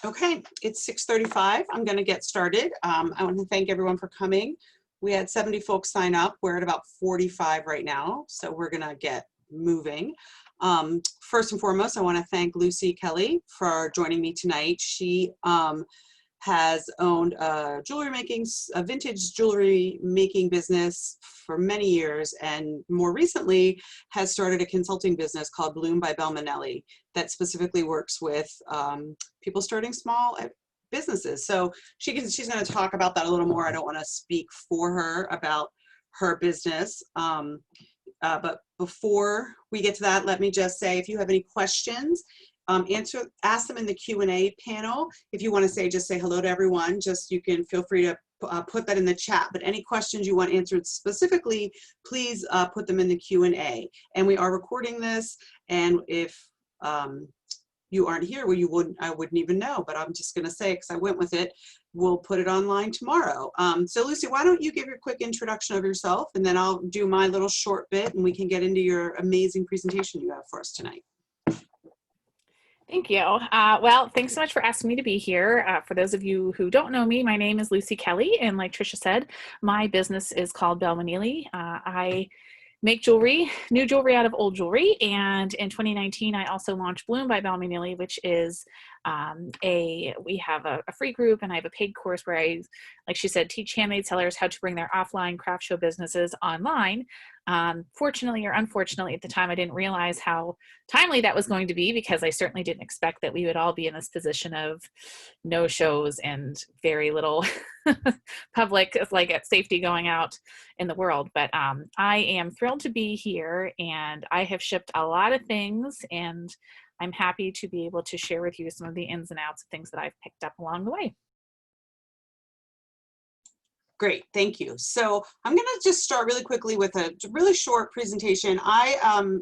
Okay, it's 6:35. I'm going to get started. I want to thank everyone for coming. We had 70 folks sign up. We're at about 45 right now, so we're going to get moving. First and foremost, I want to thank Lucy Kelly for joining me tonight. She has owned a vintage jewelry making business for many years, and more recently has started a consulting business called Bloom by Monili that specifically works with people starting small businesses. So she's going to talk about that a little more. I don't want to speak for her about her business. But before we get to that, let me just say, if you have any questions, ask them in the Q&A panel. If you want to say, just say hello to everyone, you can feel free to put that in the chat. But any questions you want answered specifically, please put them in the Q&A. And we are recording this, and if you aren't here, well, I wouldn't even know, but I'm just going to say, because I went with it, we'll put it online tomorrow. So Lucy, why don't you give your quick introduction of yourself, and then I'll do my little short bit, and we can get into your amazing presentation you have for us tonight. Thank you. Well, thanks so much for asking me to be here. For those of you who don't know me, my name is Lucy Kelly, and like Tricia said, my business is called Monili. I make jewelry, new jewelry out of old jewelry, and in 2019, I also launched Bloom by Monili, which is we have a free group, and I have a paid course where I, like she said, teach handmade sellers how to bring their offline craft show businesses online. Fortunately or unfortunately, at the time, I didn't realize how timely that was going to be, because I certainly didn't expect that we would all be in this position of no shows and very little public safety going out in the world. But I am thrilled to be here, and I have shipped a lot of things, and I'm happy to be able to share with you some of the ins and outs of things that I've picked up along the way. Great, thank you. So I'm going to just start really quickly with a really short presentation. I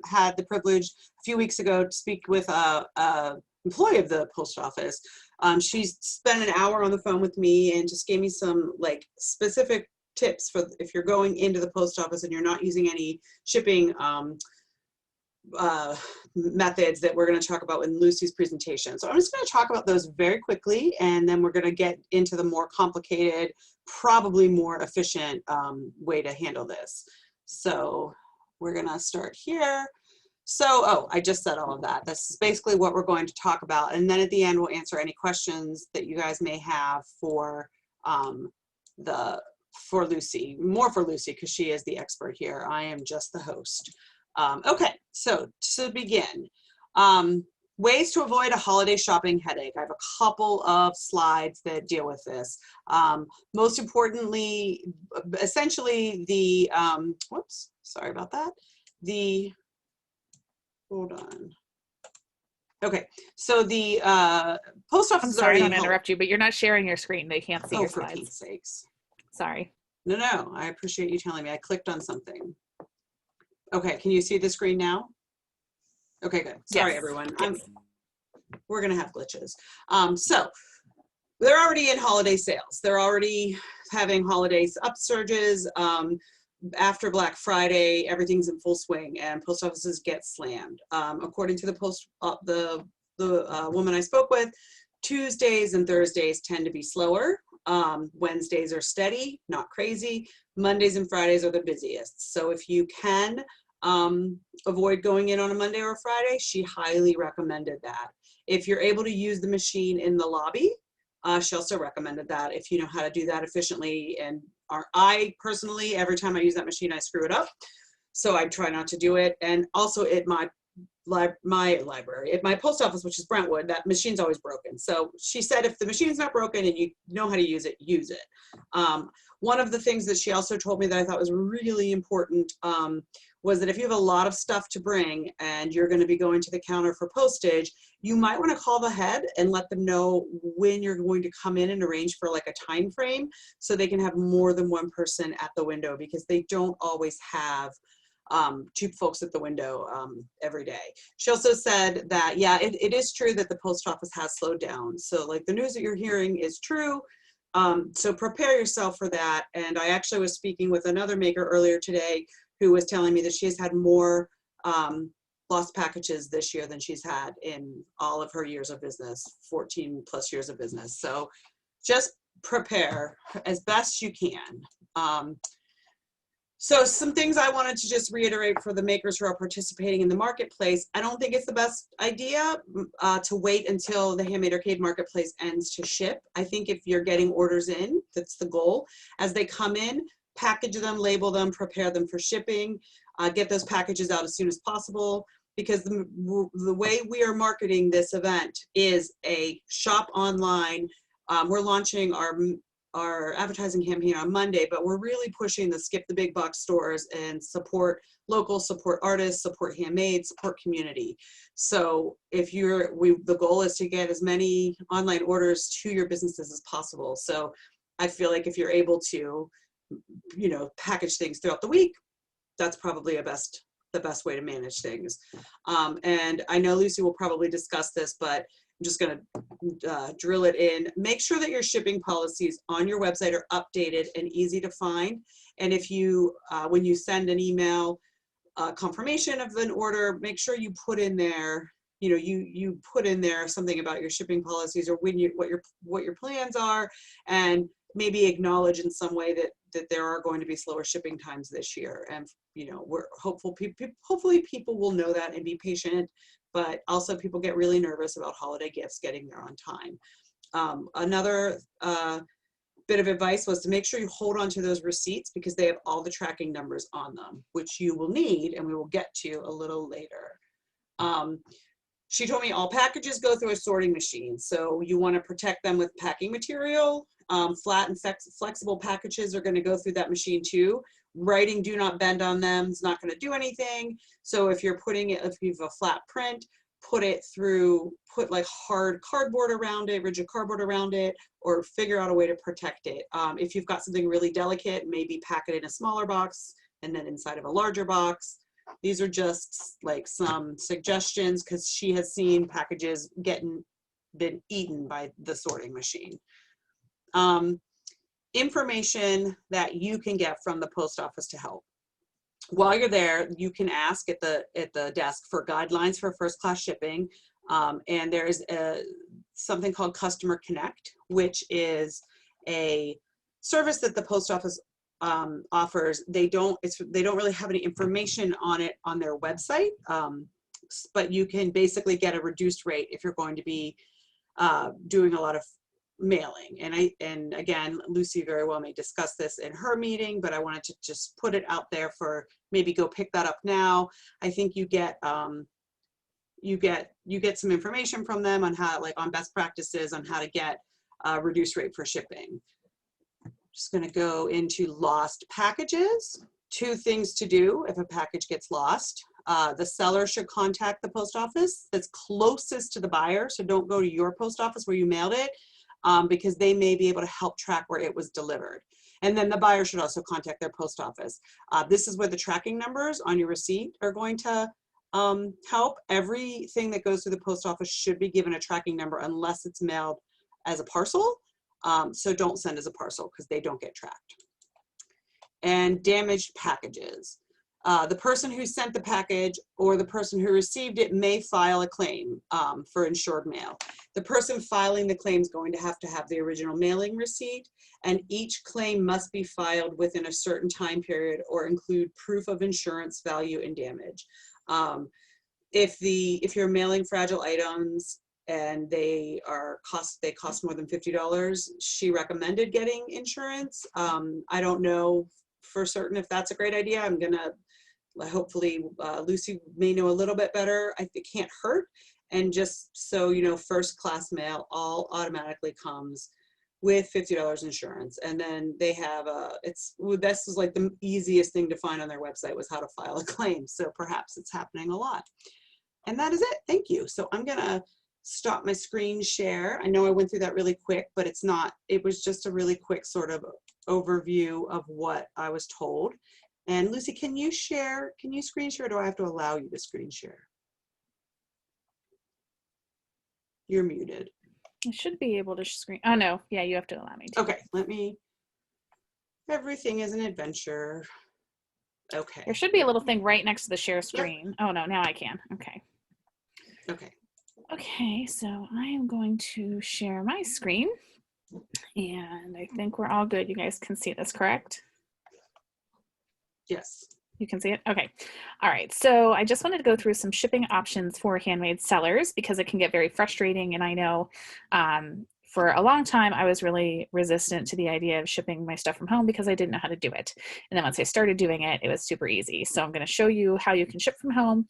had the privilege a few weeks ago to speak with a employee of the post office. She spent an hour on the phone with me and just gave me some specific tips for if you're going into the post office and you're not using any shipping methods that we're going to talk about in Lucy's presentation. So I'm just going to talk about those very quickly, and then we're going to get into the more complicated, probably more efficient way to handle this. So we're going to start here. So, I just said all of that. This is basically what we're going to talk about. And then at the end, we'll answer any questions that you guys may have for Lucy, more for Lucy, because she is the expert here. I am just the host. Okay, so to begin, ways to avoid a holiday shopping headache. I have a couple of slides that deal with this. Most importantly, essentially the, whoops, sorry about that. Hold on. Okay, so the post office is already. I'm sorry, I don't interrupt you, but you're not sharing your screen. They can't see your slides. For Pete's sakes. Sorry. No, I appreciate you telling me. I clicked on something. Okay, can you see the screen now? Okay, good. Sorry, yes. Everyone. Yes. We're going to have glitches. So they're already in holiday sales. They're already having holidays upsurges. After Black Friday, everything's in full swing, and post offices get slammed. According to the woman I spoke with, Tuesdays and Thursdays tend to be slower. Wednesdays are steady, not crazy. Mondays and Fridays are the busiest. So if you can avoid going in on a Monday or a Friday, she highly recommended that. If you're able to use the machine in the lobby, she also recommended that if you know how to do that efficiently. And I personally, every time I use that machine, I screw it up. So I try not to do it. And also at my library, at my post office, which is Brentwood, that machine's always broken. So she said, if the machine's not broken and you know how to use it, use it. One of the things that she also told me that I thought was really important was that if you have a lot of stuff to bring and you're going to be going to the counter for postage, you might want to call the head and let them know when you're going to come in and arrange for like a time frame so they can have more than one person at the window, because they don't always have two folks at the window every day. She also said that, yeah, it is true that the post office has slowed down. So like the news that you're hearing is true. So prepare yourself for that. And I actually was speaking with another maker earlier today who was telling me that she has had more lost packages this year than she's had in all of her years of business, 14 plus years of business. So just prepare as best you can. So some things I wanted to just reiterate for the makers who are participating in the marketplace. I don't think it's the best idea to wait until the Handmade Arcade marketplace ends to ship. I think if you're getting orders in, that's the goal. As they come in, package them, label them, prepare them for shipping, get those packages out as soon as possible, because the way we are marketing this event is a shop online. We're launching our advertising campaign on Monday, but we're really pushing the skip the big box stores and support local, support artists, support handmade, support community. So if the goal is to get as many online orders to your businesses as possible. So I feel like if you're able to, package things throughout the week, that's probably the best way to manage things. And I know Lucy will probably discuss this, but I'm just going to drill it in. Make sure that your shipping policies on your website are updated and easy to find. And if you, when you send an email confirmation of an order, make sure you put in there, you put in there something about your shipping policies, or what your plans are, and maybe acknowledge in some way that there are going to be slower shipping times this year. And we're hopefully people will know that and be patient. But also people get really nervous about holiday gifts getting there on time. Another bit of advice was to make sure you hold on to those receipts, because they have all the tracking numbers on them, which you will need, and we will get to a little later. She told me all packages go through a sorting machine, so you want to protect them with packing material. Flat and flexible packages are going to go through that machine too. Writing "do not bend" on them is not going to do anything. So if you're if you have a flat print, put like hard cardboard around it, rigid cardboard around it, or figure out a way to protect it. If you've got something really delicate, maybe pack it in a smaller box and then inside of a larger box. These are just like some suggestions, because she has seen packages been eaten by the sorting machine. Information that you can get from the post office to help. While you're there, you can ask at the desk for guidelines for first class shipping. And there's something called Customer Connect, which is a service that the post office offers. They don't really have any information on it on their website, but you can basically get a reduced rate if you're going to be doing a lot of mailing. And again, Lucy very well may discuss this in her meeting, but I wanted to just put it out there for maybe go pick that up now. I think you get some information from them on how, like on best practices on how to get a reduced rate for shipping. Just going to go into lost packages. 2 things to do if a package gets lost. The seller should contact the post office that's closest to the buyer. So don't go to your post office where you mailed it, because they may be able to help track where it was delivered. And then the buyer should also contact their post office. This is where the tracking numbers on your receipt are going to help. Everything that goes through the post office should be given a tracking number unless it's mailed as a parcel. So don't send as a parcel, because they don't get tracked. And damaged packages. The person who sent the package or the person who received it may file a claim for insured mail. The person filing the claim is going to have the original mailing receipt, and each claim must be filed within a certain time period or include proof of insurance value and damage. If you're mailing fragile items and they cost more than $50, she recommended getting insurance. I don't know for certain if that's a great idea. I'm gonna hopefully Lucy may know a little bit better. It can't hurt. And just so you know, first class mail all automatically comes with $50 insurance. And then they have this is like the easiest thing to find on their website was how to file a claim. So perhaps it's happening a lot. And that is it. Thank you. So I'm gonna stop my screen share. I know I went through that really quick, but it was just a really quick sort of overview of what I was told. And Lucy, can you screen share, or do I have to allow you to screen share? You're muted. I should be able to screen. Oh no, yeah, you have to allow me to. Okay, everything is an adventure. Okay. There should be a little thing right next to the share screen. Yep. Oh no, now I can. Okay. Okay. Okay, so I am going to share my screen, and I think we're all good. You guys can see this, correct? Yes. You can see it? Okay. All right. So I just wanted to go through some shipping options for handmade sellers because it can get very frustrating. And I know for a long time, I was really resistant to the idea of shipping my stuff from home because I didn't know how to do it. And then once I started doing it, it was super easy. So I'm going to show you how you can ship from home.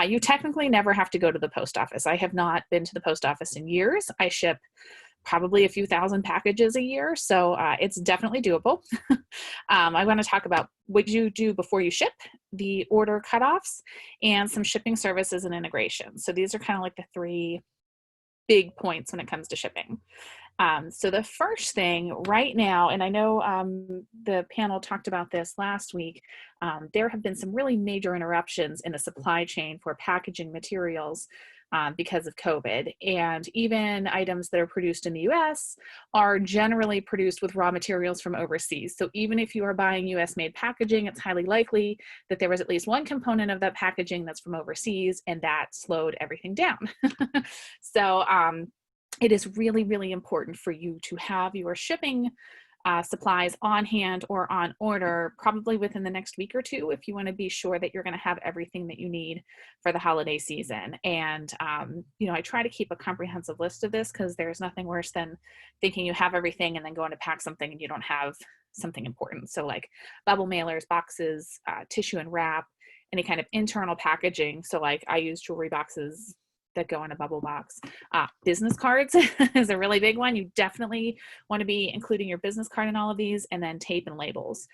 You technically never have to go to the post office. I have not been to the post office in years. I ship probably a few thousand packages a year. So it's definitely doable. I want to talk about what you do before you ship, the order cutoffs, and some shipping services and integration. So these are kind of like the three big points when it comes to shipping. So the first thing right now, and I know the panel talked about this last week, there have been some really major interruptions in the supply chain for packaging materials because of COVID. And even items that are produced in the US are generally produced with raw materials from overseas. So even if you are buying US made packaging, it's highly likely that there was at least one component of that packaging that's from overseas, and that slowed everything down. So it is really, really important for you to have your shipping supplies on hand or on order probably within the next week or two if you want to be sure that you're going to have everything that you need for the holiday season. And I try to keep a comprehensive list of this because there's nothing worse than thinking you have everything and then going to pack something and you don't have something important. So like bubble mailers, boxes, tissue and wrap, any kind of internal packaging. So like I use jewelry boxes that go in a bubble box. Business cards is a really big one. You definitely want to be including your business card in all of these, and then tape and labels.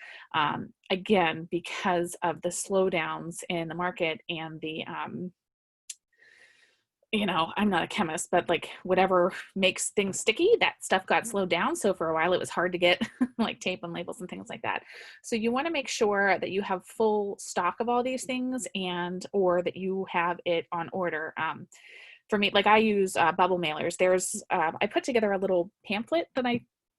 Again, because of the slowdowns in the market and the, I'm not a chemist, but like whatever makes things sticky, that stuff got slowed down. So for a while it was hard to get like tape and labels and things like that. So you want to make sure that you have full stock of all these things or that you have it on order. For me, like I use bubble mailers. I put together a little pamphlet that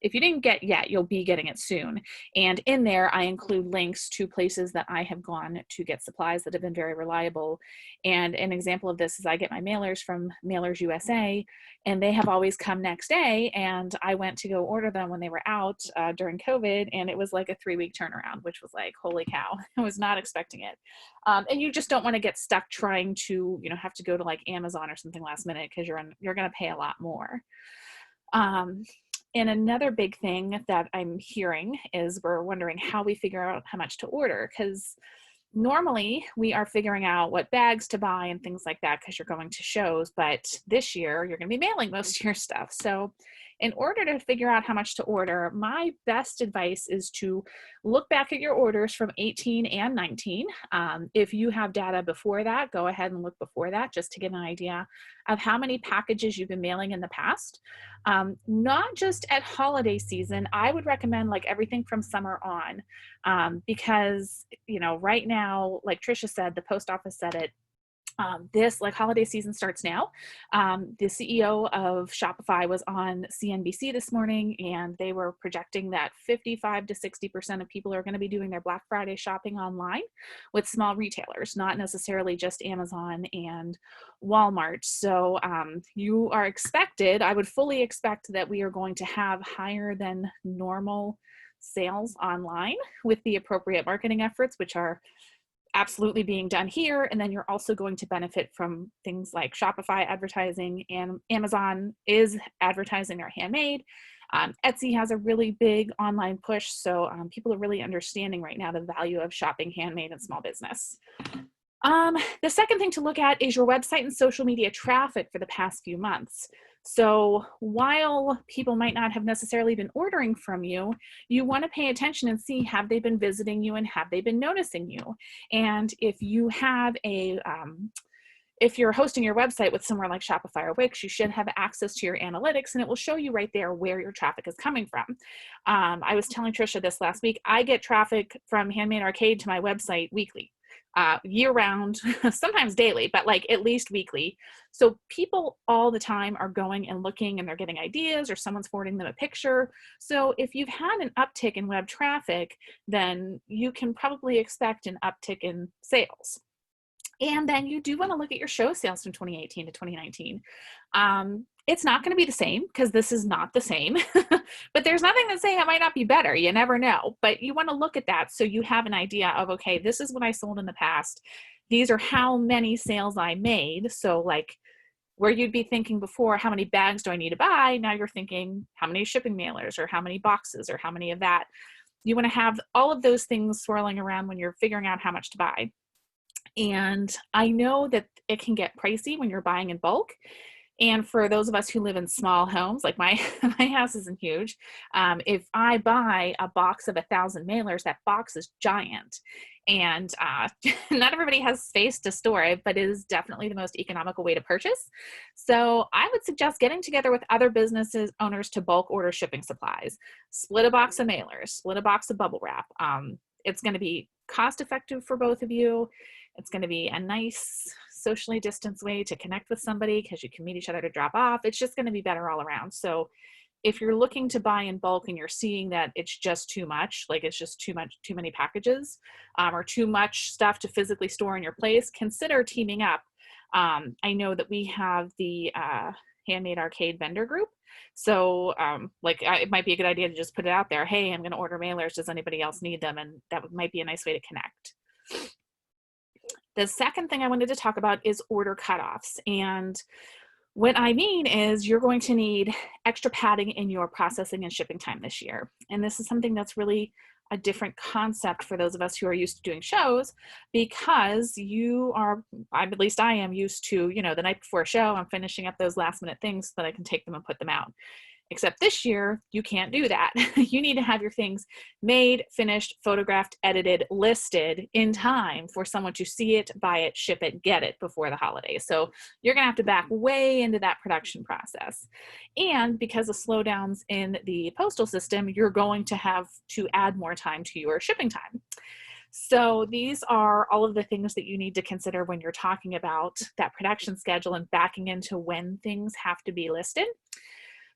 if you didn't get yet, you'll be getting it soon. And in there, I include links to places that I have gone to get supplies that have been very reliable. And an example of this is I get my mailers from Mailers USA, and they have always come next day. And I went to go order them when they were out during COVID, and it was like a 3-week turnaround, which was like, holy cow, I was not expecting it. And you just don't want to get stuck trying to, have to go to like Amazon or something last minute because you're going to pay a lot more. And another big thing that I'm hearing is we're wondering how we figure out how much to order, because normally we are figuring out what bags to buy and things like that because you're going to shows, but this year you're going to be mailing most of your stuff. So in order to figure out how much to order, my best advice is to look back at your orders from 18 and 19. If you have data before that, go ahead and look before that just to get an idea of how many packages you've been mailing in the past. Not just at holiday season. I would recommend like everything from summer on because, right now, like Tricia said, the post office said it, this like holiday season starts now. The CEO of Shopify was on CNBC this morning, and they were projecting that 55 to 60% of people are going to be doing their Black Friday shopping online with small retailers, not necessarily just Amazon and Walmart. So you are expected, I would fully expect that we are going to have higher than normal sales online with the appropriate marketing efforts, which are absolutely being done here. And then you're also going to benefit from things like Shopify advertising, and Amazon is advertising their handmade. Etsy has a really big online push. So people are really understanding right now the value of shopping handmade and small business. The second thing to look at is your website and social media traffic for the past few months. So while people might not have necessarily been ordering from you, you want to pay attention and see, have they been visiting you and have they been noticing you? And if you have if you're hosting your website with somewhere like Shopify or Wix, you should have access to your analytics, and it will show you right there where your traffic is coming from. I was telling Tricia this last week, I get traffic from Handmade Arcade to my website weekly. year round, sometimes daily, but like at least weekly. So people all the time are going and looking and they're getting ideas or someone's forwarding them a picture. So if you've had an uptick in web traffic, then you can probably expect an uptick in sales. And then you do want to look at your show sales from 2018 to 2019. It's not going to be the same because this is not the same, but there's nothing to say it might not be better. You never know, but you want to look at that so you have an idea of, okay, this is what I sold in the past. These are how many sales I made. So like where you'd be thinking before, how many bags do I need to buy? Now you're thinking how many shipping mailers or how many boxes or how many of that. You want to have all of those things swirling around when you're figuring out how much to buy. And I know that it can get pricey when you're buying in bulk. And for those of us who live in small homes, like my house isn't huge. If I buy a box of 1,000 mailers, that box is giant. And not everybody has space to store it, but it is definitely the most economical way to purchase. So I would suggest getting together with other businesses owners to bulk order shipping supplies. Split a box of mailers, split a box of bubble wrap. It's going to be cost effective for both of you. It's going to be a nice socially distanced way to connect with somebody because you can meet each other to drop off. It's just going to be better all around. So if you're looking to buy in bulk and you're seeing that it's just too much, like it's just too many packages or too much stuff to physically store in your place, consider teaming up. I know that we have the Handmade Arcade vendor group. So it might be a good idea to just put it out there. Hey, I'm going to order mailers. Does anybody else need them? And that might be a nice way to connect. The second thing I wanted to talk about is order cutoffs. And what I mean is you're going to need extra padding in your processing and shipping time this year. And this is something that's really a different concept for those of us who are used to doing shows, because at least I am used to, the night before a show, I'm finishing up those last minute things so that I can take them and put them out. Except this year, you can't do that. You need to have your things made, finished, photographed, edited, listed in time for someone to see it, buy it, ship it, get it before the holidays. So you're gonna have to back way into that production process. And because of slowdowns in the postal system, you're going to have to add more time to your shipping time. So these are all of the things that you need to consider when you're talking about that production schedule and backing into when things have to be listed.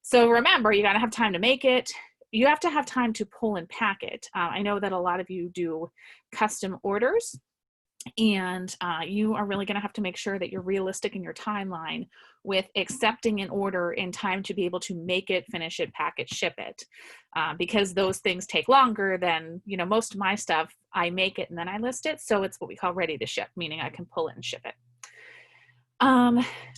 So remember, you got to have time to make it. You have to have time to pull and pack it. I know that a lot of you do custom orders, and you are really going to have to make sure that you're realistic in your timeline with accepting an order in time to be able to make it, finish it, pack it, ship it, because those things take longer than, most of my stuff. I make it and then I list it. So it's what we call ready to ship, meaning I can pull it and ship it.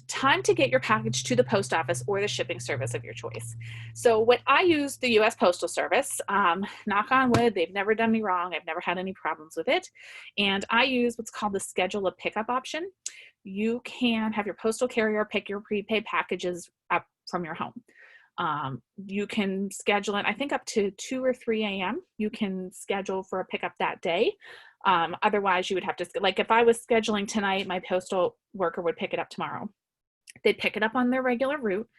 Time to get your package to the post office or the shipping service of your choice. So what I use the US Postal Service, knock on wood, they've never done me wrong. I've never had any problems with it. And I use what's called the schedule a pickup option. You can have your postal carrier pick your prepaid packages up from your home. You can schedule it, I think up to 2 or 3 a.m. You can schedule for a pickup that day. Otherwise you would have to, like if I was scheduling tonight, my postal worker would pick it up tomorrow. They'd pick it up on their regular route.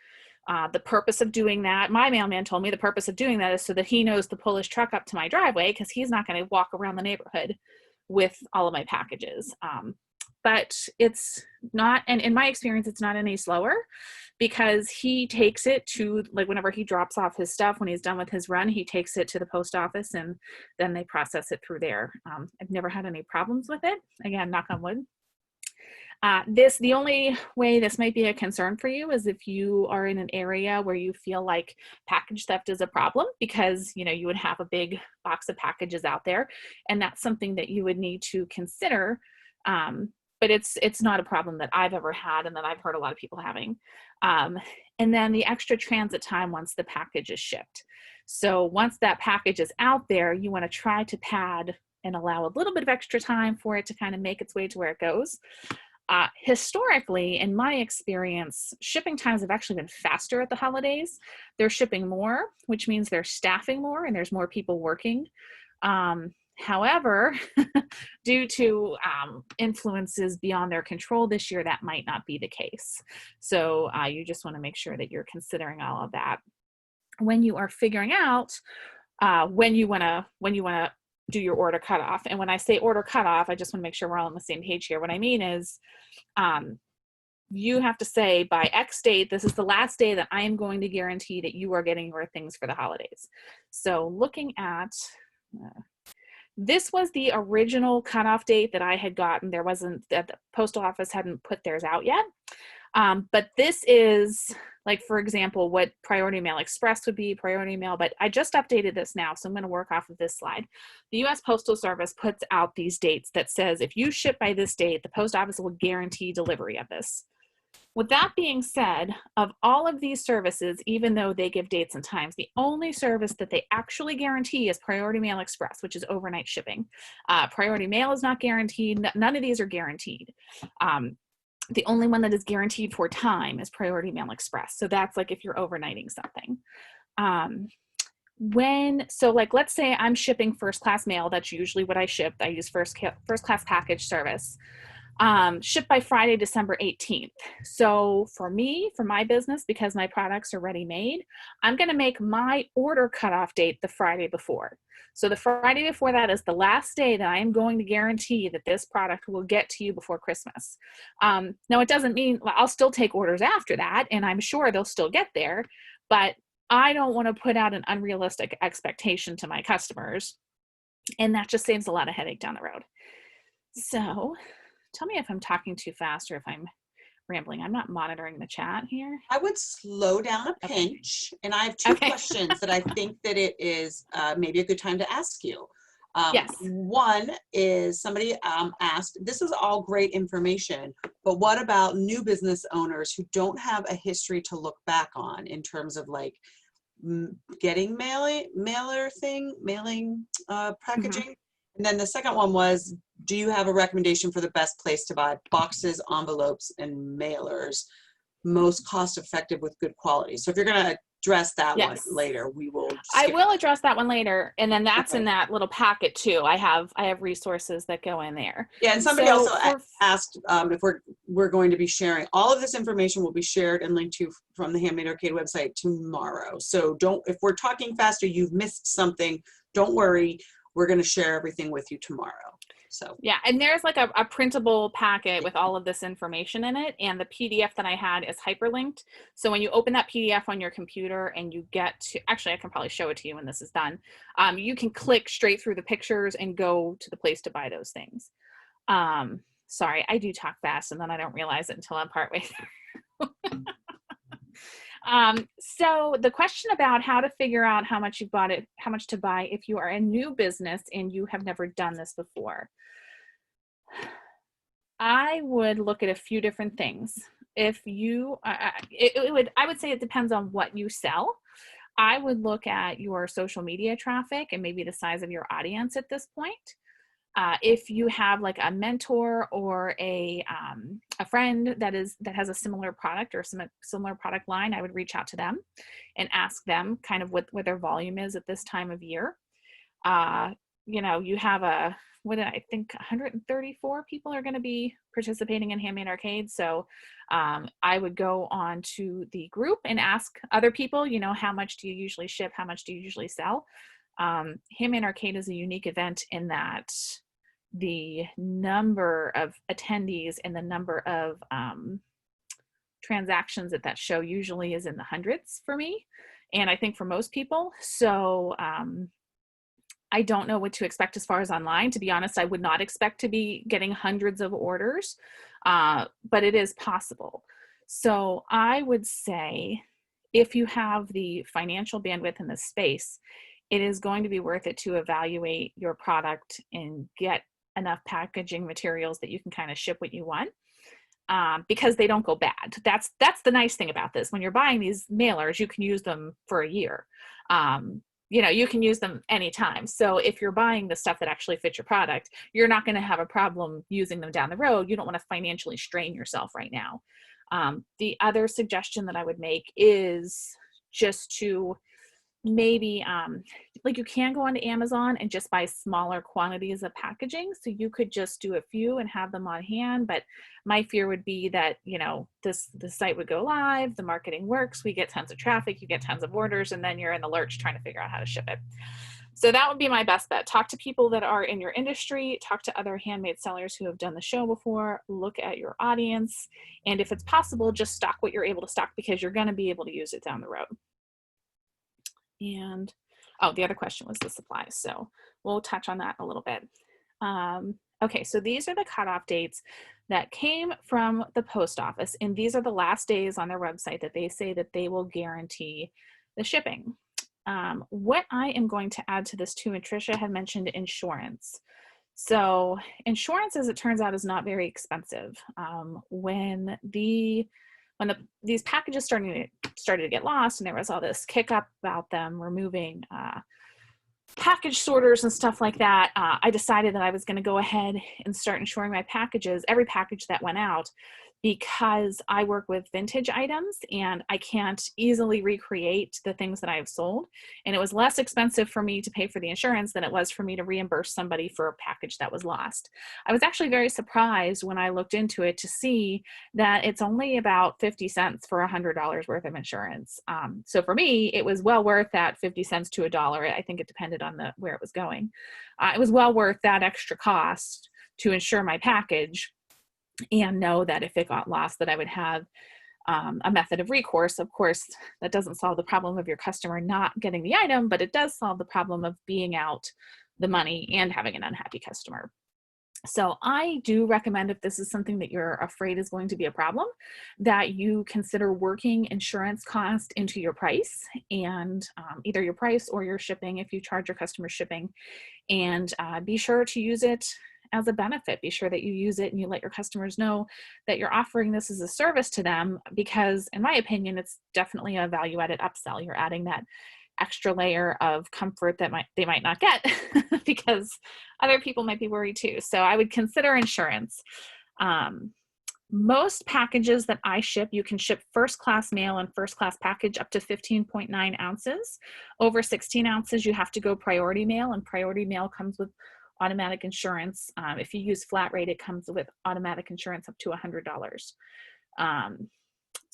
The purpose of doing that, my mailman told me the purpose of doing that is so that he knows to pull his truck up to my driveway, because he's not going to walk around the neighborhood with all of my packages. But it's not, and in my experience, it's not any slower, because he takes it to, like, whenever he drops off his stuff, when he's done with his run, he takes it to the post office and then they process it through there. I've never had any problems with it. Again, knock on wood. The only way this might be a concern for you is if you are in an area where you feel like package theft is a problem, because you would have a big box of packages out there, and that's something that you would need to consider. But it's not a problem that I've ever had and that I've heard a lot of people having. And then the extra transit time once the package is shipped. So once that package is out there, you want to try to pad and allow a little bit of extra time for it to kind of make its way to where it goes. Historically, in my experience, shipping times have actually been faster at the holidays. They're shipping more, which means they're staffing more and there's more people working. However, due to influences beyond their control this year, that might not be the case. So you just want to make sure that you're considering all of that when you are figuring out when you want to do your order cutoff. And when I say order cutoff, I just want to make sure we're all on the same page here. What I mean is, you have to say by X date, this is the last day that I am going to guarantee that you are getting your things for the holidays. So looking at, this was the original cutoff date that I had gotten. There wasn't, that the postal office hadn't put theirs out yet. But this is, like, for example, what Priority Mail Express would be, Priority Mail, but I just updated this now, so I'm going to work off of this slide. The U.S. Postal Service puts out these dates that says if you ship by this date, the post office will guarantee delivery of this. With that being said, of all of these services, even though they give dates and times, the only service that they actually guarantee is Priority Mail Express, which is overnight shipping. Priority Mail is not guaranteed. None of these are guaranteed. The only one that is guaranteed for time is Priority Mail Express. So that's like if you're overnighting something. So like, let's say I'm shipping first class mail. That's usually what I ship. I use first class package service. Shipped by Friday, December 18th. So for me, for my business, because my products are ready made, I'm going to make my order cutoff date the Friday before. So the Friday before that is the last day that I am going to guarantee that this product will get to you before Christmas. Now it doesn't mean I'll still take orders after that, and I'm sure they'll still get there, but I don't want to put out an unrealistic expectation to my customers. And that just saves a lot of headache down the road. So tell me if I'm talking too fast or if I'm rambling. I'm not monitoring the chat here. I would slow down a pinch. And I have two questions that I think that it is maybe a good time to ask you. Yes. One is somebody asked, this is all great information, but what about new business owners who don't have a history to look back on in terms of like getting mailing packaging? And then the second one was, do you have a recommendation for the best place to buy boxes, envelopes, and mailers, most cost effective with good quality? So if you're going to address that one later, we will. I will address that one later, and then that's in that little packet too. I have resources that go in there. Yeah, and somebody also asked if we're going to be sharing all of this information. Will be shared and linked to from the Handmade Arcade website tomorrow. So if we're talking faster, you've missed something, don't worry. We're going to share everything with you tomorrow. So yeah, and there's like a printable packet with all of this information in it, and the PDF that I had is hyperlinked. So when you open that PDF on your computer and you get to, actually I can probably show it to you when this is done, you can click straight through the pictures and go to the place to buy those things. Sorry, I do talk fast and then I don't realize it until I'm partway through. So the question about how to figure out how much to buy if you are a new business and you have never done this before. I would look at a few different things. If you, I would say it depends on what you sell. I would look at your social media traffic and maybe the size of your audience at this point. If you have like a mentor or a friend that has a similar product or similar product line, I would reach out to them and ask them kind of what their volume is at this time of year. You have I think 134 people are going to be participating in Handmade Arcade. So I would go on to the group and ask other people, how much do you usually ship? How much do you usually sell? Handmade Arcade is a unique event in that the number of attendees and the number of transactions at that show usually is in the hundreds for me, and I think for most people. So I don't know what to expect as far as online. To be honest, I would not expect to be getting hundreds of orders, but it is possible. So I would say if you have the financial bandwidth in the space, it is going to be worth it to evaluate your product and get enough packaging materials that you can kind of ship what you want, because they don't go bad. That's the nice thing about this. When you're buying these mailers, you can use them for a year. You can use them anytime. So if you're buying the stuff that actually fits your product, you're not going to have a problem using them down the road. You don't want to financially strain yourself right now. The other suggestion that I would make is just to maybe you can go onto Amazon and just buy smaller quantities of packaging. So you could just do a few and have them on hand. But my fear would be that, the site would go live, the marketing works, we get tons of traffic, you get tons of orders, and then you're in the lurch trying to figure out how to ship it. So that would be my best bet. Talk to people that are in your industry, talk to other handmade sellers who have done the show before, look at your audience, and if it's possible, just stock what you're able to stock because you're going to be able to use it down the road. And, oh, the other question was the supplies. So we'll touch on that a little bit. Okay, so these are the cutoff dates that came from the post office, and these are the last days on their website that they say that they will guarantee the shipping. What I am going to add to this too, and Tricia had mentioned insurance. So insurance, as it turns out, is not very expensive. When these packages started to get lost, and there was all this kick up about them removing package sorters and stuff like that, I decided that I was going to go ahead and start insuring my packages, every package that went out, because I work with vintage items and I can't easily recreate the things that I have sold. And it was less expensive for me to pay for the insurance than it was for me to reimburse somebody for a package that was lost. I was actually very surprised when I looked into it to see that it's only about 50 cents for $100 worth of insurance. So for me, it was well worth that 50 cents to $1. I think it depended on where it was going. It was well worth that extra cost to insure my package and know that if it got lost that I would have a method of recourse. Of course, that doesn't solve the problem of your customer not getting the item, but it does solve the problem of being out the money and having an unhappy customer. So I do recommend, if this is something that you're afraid is going to be a problem, that you consider working insurance cost into your price, and either your price or your shipping if you charge your customer shipping, and be sure to use it as a benefit. Be sure that you use it and you let your customers know that you're offering this as a service to them, because in my opinion, it's definitely a value-added upsell. You're adding that extra layer of comfort that they might not get because other people might be worried too. So I would consider insurance. Most packages that I ship, you can ship first class mail and first class package up to 15.9 ounces. Over 16 ounces, you have to go priority mail, and priority mail comes with automatic insurance. If you use flat rate, it comes with automatic insurance up to $100.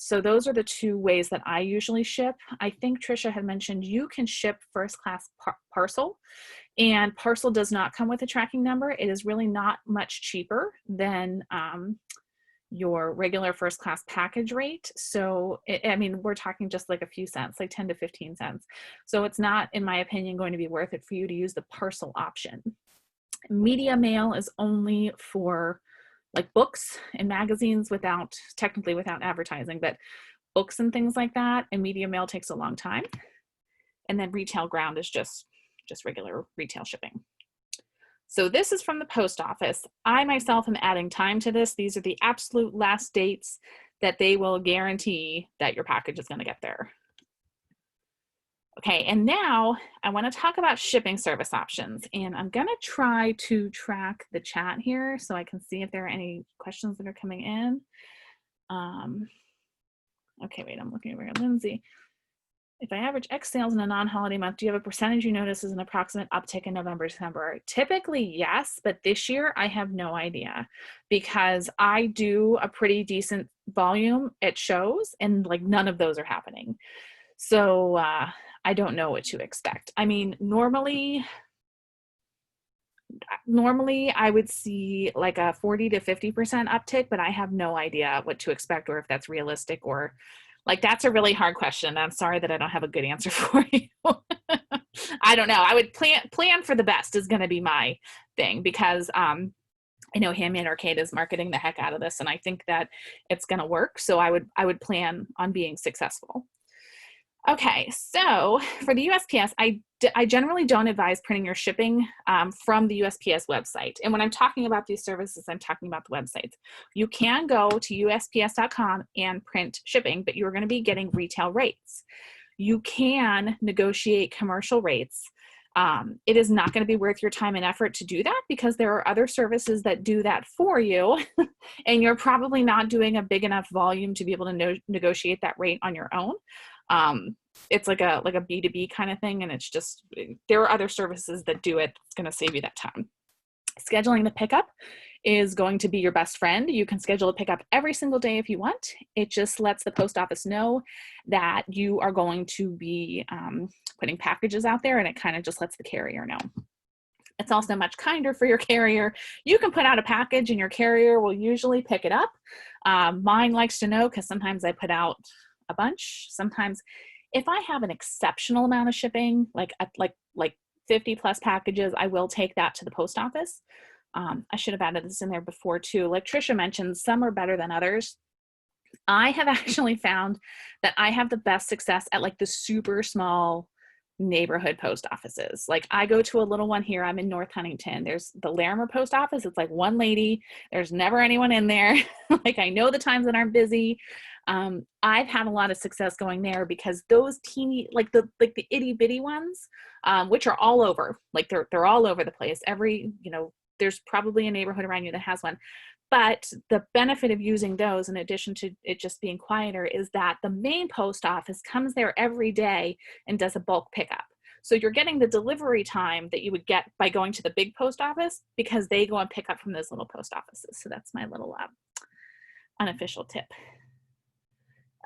So those are the two ways that I usually ship. I think Tricia had mentioned you can ship first class parcel, and parcel does not come with a tracking number. It is really not much cheaper than your regular first class package rate. So, I mean, we're talking just like a few cents, like 10 to 15 cents. So it's not, in my opinion, going to be worth it for you to use the parcel option. Media mail is only for like books and magazines, technically without advertising, but books and things like that. And media mail takes a long time. And then retail ground is just regular retail shipping. So this is from the post office. I myself am adding time to this. These are the absolute last dates that they will guarantee that your package is going to get there. Okay, and now I want to talk about shipping service options, and I'm going to try to track the chat here so I can see if there are any questions that are coming in. Okay, wait, I'm looking over here. Lindsay, if I average X sales in a non-holiday month, do you have a percentage you notice as an approximate uptick in November, December? Typically, yes, but this year I have no idea, because I do a pretty decent volume at shows and like none of those are happening. So I don't know what to expect. I mean, normally I would see like a 40 to 50% uptick, but I have no idea what to expect or if that's realistic, or like, that's a really hard question. I'm sorry that I don't have a good answer for you. I don't know. I would plan for the best is going to be my thing, because I know Handmade Arcade is marketing the heck out of this, and I think that it's going to work. So I would plan on being successful. Okay, so for the USPS, I generally don't advise printing your shipping from the USPS website. And when I'm talking about these services, I'm talking about the websites. You can go to USPS.com and print shipping, but you're going to be getting retail rates. You can negotiate commercial rates. It is not going to be worth your time and effort to do that, because there are other services that do that for you, and you're probably not doing a big enough volume to be able to negotiate that rate on your own. It's like a B2B kind of thing, and it's just, there are other services that do it. It's going to save you that time. Scheduling the pickup is going to be your best friend. You can schedule a pickup every single day if you want. It just lets the post office know that you are going to be putting packages out there, and it kind of just lets the carrier know. It's also much kinder for your carrier. You can put out a package and your carrier will usually pick it up. Mine likes to know because sometimes I put out a bunch. Sometimes if I have an exceptional amount of shipping, like 50 plus packages, I will take that to the post office. I should have added this in there before too. Like Tricia mentioned, some are better than others. I have actually found that I have the best success at like the super small neighborhood post offices. Like I go to a little one here. I'm in North Huntington. There's the Larimer post office. It's like one lady. There's never anyone in there. Like I know the times that aren't busy. I've had a lot of success going there because those teeny, like the itty bitty ones, which are all over, like they're all over the place. There's probably a neighborhood around you that has one. But the benefit of using those, in addition to it just being quieter, is that the main post office comes there every day and does a bulk pickup. So you're getting the delivery time that you would get by going to the big post office because they go and pick up from those little post offices. So that's my little unofficial tip.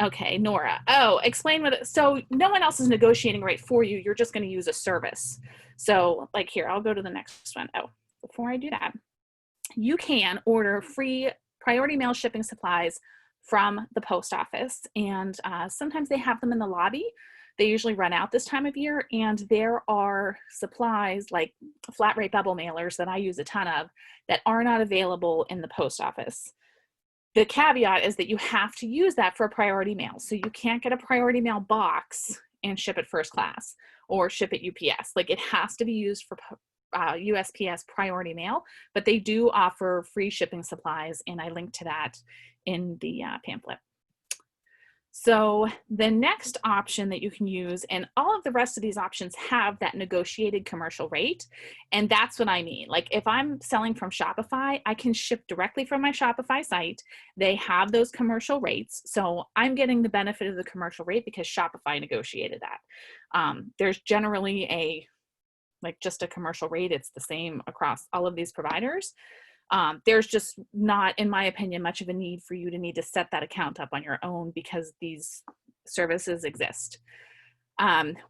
Okay, Nora. Oh, explain so no one else is negotiating rate for you. You're just going to use a service. So like here, I'll go to the next one. Oh, before I do that, you can order free priority mail shipping supplies from the post office. And sometimes they have them in the lobby. They usually run out this time of year. And there are supplies like flat rate bubble mailers that I use a ton of that are not available in the post office. The caveat is that you have to use that for a priority mail. So you can't get a priority mail box and ship it first class or ship it UPS. Like it has to be used for USPS priority mail, but they do offer free shipping supplies, and I link to that in the pamphlet. So the next option that you can use, and all of the rest of these options have that negotiated commercial rate, and that's what I mean. Like if I'm selling from Shopify, I can ship directly from my Shopify site. They have those commercial rates, so I'm getting the benefit of the commercial rate because Shopify negotiated that. There's generally just a commercial rate. It's the same across all of these providers. There's just not, in my opinion, much of a need for you to need to set that account up on your own because these services exist.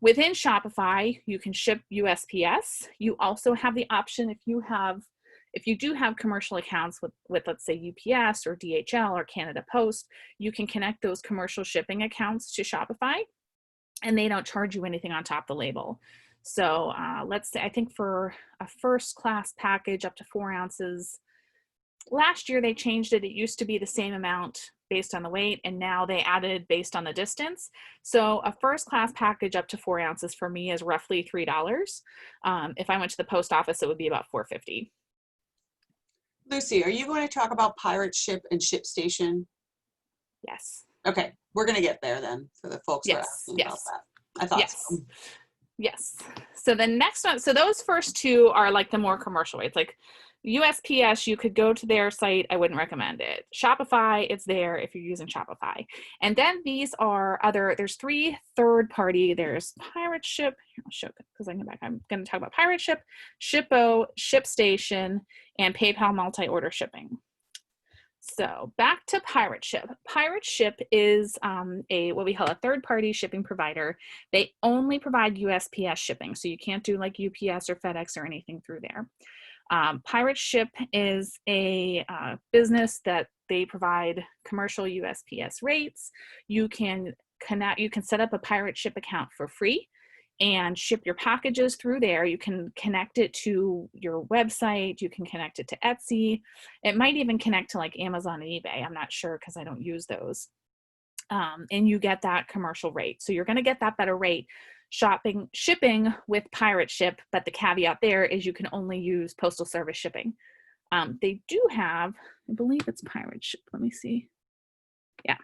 Within Shopify, you can ship USPS. You also have the option if you do have commercial accounts with let's say UPS or DHL or Canada Post, you can connect those commercial shipping accounts to Shopify and they don't charge you anything on top of the label. So let's say, I think for a first class package up to 4 ounces, last year they changed it. It used to be the same amount based on the weight, and now they added based on the distance. So a first class package up to 4 ounces for me is roughly $3. If I went to the post office, it would be about $4.50. Lucy, are you going to talk about Pirate Ship and ShipStation? Yes. Okay, we're going to get there then for the folks who are asking about that. I thought so. Yes. So the next one, so those first two are like the more commercial rates. Like USPS, you could go to their site. I wouldn't recommend it. Shopify, it's there if you're using Shopify. And then these are there's 3 third party. There's Pirate Ship. Here, I'll show it because I'm going to talk about Pirate Ship, Shippo, ShipStation, and PayPal multi-order shipping. So back to Pirate Ship. Pirate Ship is what we call a third-party shipping provider. They only provide USPS shipping, so you can't do like UPS or FedEx or anything through there. Pirate Ship is a business that they provide commercial USPS rates. You can set up a Pirate Ship account for free and ship your packages through there. You can connect it to your website. You can connect it to Etsy. It might even connect to like Amazon and eBay. I'm not sure because I don't use those. And you get that commercial rate. So you're going to get that better rate shipping with Pirate Ship, but the caveat there is you can only use Postal Service shipping. They do have, I believe it's Pirate Ship. Let me see. Yeah,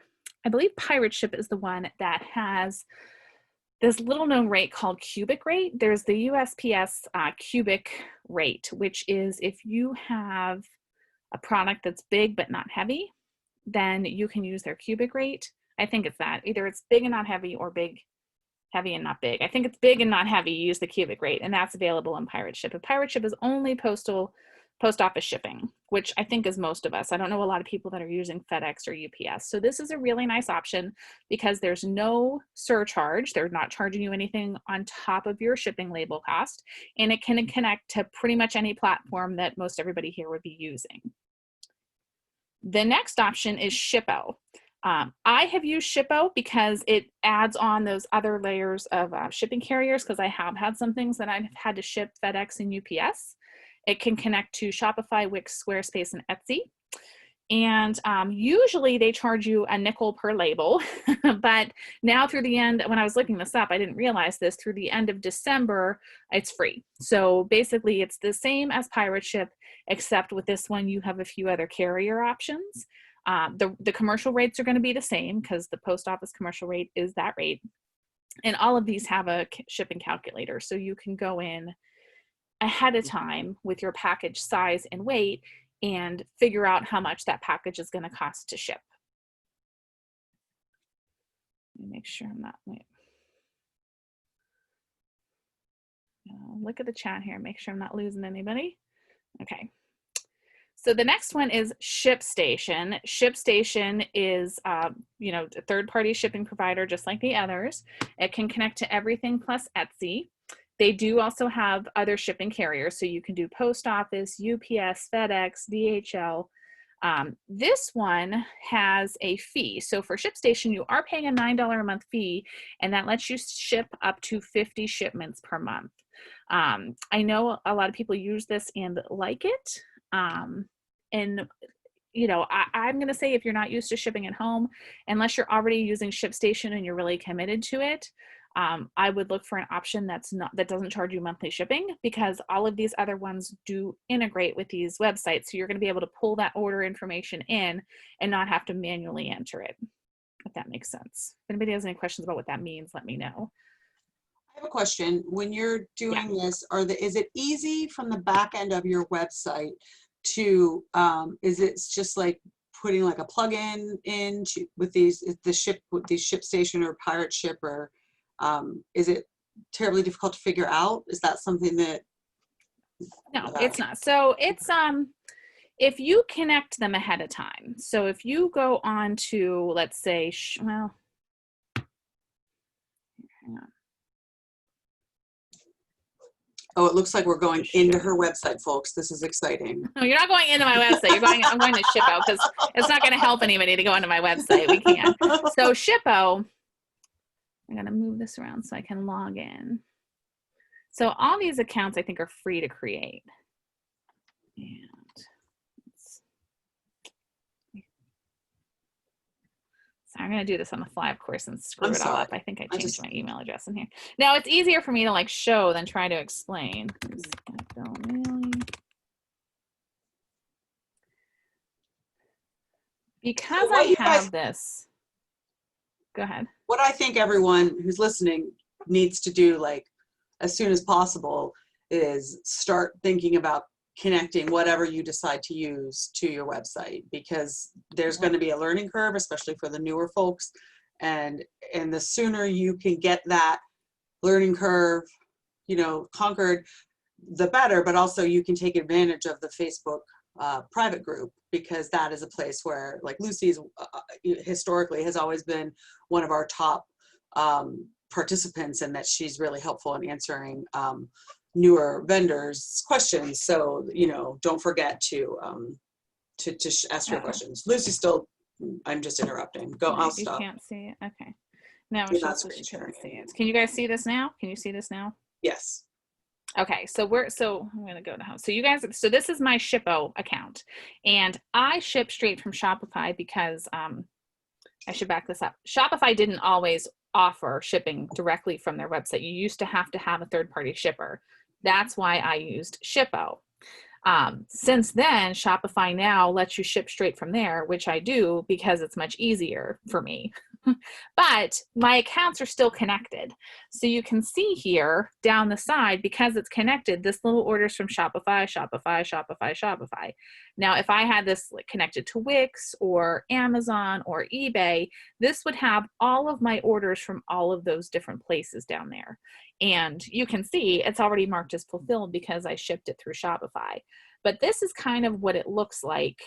I believe Pirate Ship is the one that has this little known rate called cubic rate. There's the USPS cubic rate, which is if you have a product that's big but not heavy, then you can use their cubic rate. I think it's that. Either it's big and not heavy or big, heavy and not big. I think it's big and not heavy, use the cubic rate, and that's available in Pirate Ship. But Pirate Ship is only postal post office shipping, which I think is most of us. I don't know a lot of people that are using FedEx or UPS. So this is a really nice option because there's no surcharge. They're not charging you anything on top of your shipping label cost, and it can connect to pretty much any platform that most everybody here would be using. The next option is Shippo. I have used Shippo because it adds on those other layers of shipping carriers, because I have had some things that I've had to ship FedEx and UPS. It can connect to Shopify, Wix, Squarespace, and Etsy. And usually they charge you a nickel per label, but now through the end, when I was looking this up, I didn't realize this, through the end of December, it's free. So basically it's the same as Pirate Ship, except with this one, you have a few other carrier options. The commercial rates are going to be the same because the post office commercial rate is that rate. And all of these have a shipping calculator. So you can go in ahead of time with your package size and weight and figure out how much that package is going to cost to ship. Let me make sure I'm not, wait. Look at the chat here, make sure I'm not losing anybody. Okay. So the next one is ShipStation. ShipStation is, you know, a third-party shipping provider just like the others. It can connect to everything plus Etsy. They do also have other shipping carriers, so you can do post office, UPS, FedEx, DHL. This one has a fee. So for ShipStation, you are paying a $9 a month fee, and that lets you ship up to 50 shipments per month. I know a lot of people use this and like it. And you know, I'm going to say if you're not used to shipping at home, unless you're already using ShipStation and you're really committed to it, I would look for an option that doesn't charge you monthly shipping, because all of these other ones do integrate with these websites. So you're going to be able to pull that order information in and not have to manually enter it, if that makes sense. If anybody has any questions about what that means, let me know. I have a question. When you're doing this, is it easy from the back end of your website to, is it just like putting like a plugin in with these ShipStation or Pirate Ship, or is it terribly difficult to figure out? Is that something that? No, it's not. So it's, if you connect them ahead of time. So if you go on to, let's say, well, hang on. Oh, it looks like we're going into her website, folks. This is exciting. No, you're not going into my website. I'm going to Shippo, because it's not going to help anybody to go into my website. We can't. So Shippo, I'm going to move this around so I can log in. So all these accounts I think are free to create. And so I'm going to do this on the fly, of course, and screw it all up. I think I changed my email address in here. Now it's easier for me to like show than try to explain. Because I have this. Go ahead. What I think everyone who's listening needs to do, like as soon as possible, is start thinking about connecting whatever you decide to use to your website, because there's going to be a learning curve, especially for the newer folks, and the sooner you can get that learning curve, you know, conquered, the better. But also you can take advantage of the Facebook private group, because that is a place where, like, Lucy's historically has always been one of our top participants, and that she's really helpful in answering newer vendors' questions. So, you know, don't forget to ask your questions. Lucy, still, I'm just interrupting. Go, I'll stop. You can't see it. Okay. No, Michelle says she can't see it. Can you guys see this now? Can you see this now? Yes. Okay, so I'm gonna go to home. So you guys, so this is my Shippo account, and I ship straight from Shopify because I should back this up. Shopify didn't always offer shipping directly from their website. You used to have a third-party shipper. That's why I used Shippo. Since then, Shopify now lets you ship straight from there, which I do because it's much easier for me. But my accounts are still connected. So you can see here down the side, because it's connected, this little orders from Shopify, Shopify, Shopify, Shopify. Now, if I had this connected to Wix or Amazon or eBay, this would have all of my orders from all of those different places down there. And you can see it's already marked as fulfilled because I shipped it through Shopify. But this is kind of what it looks like.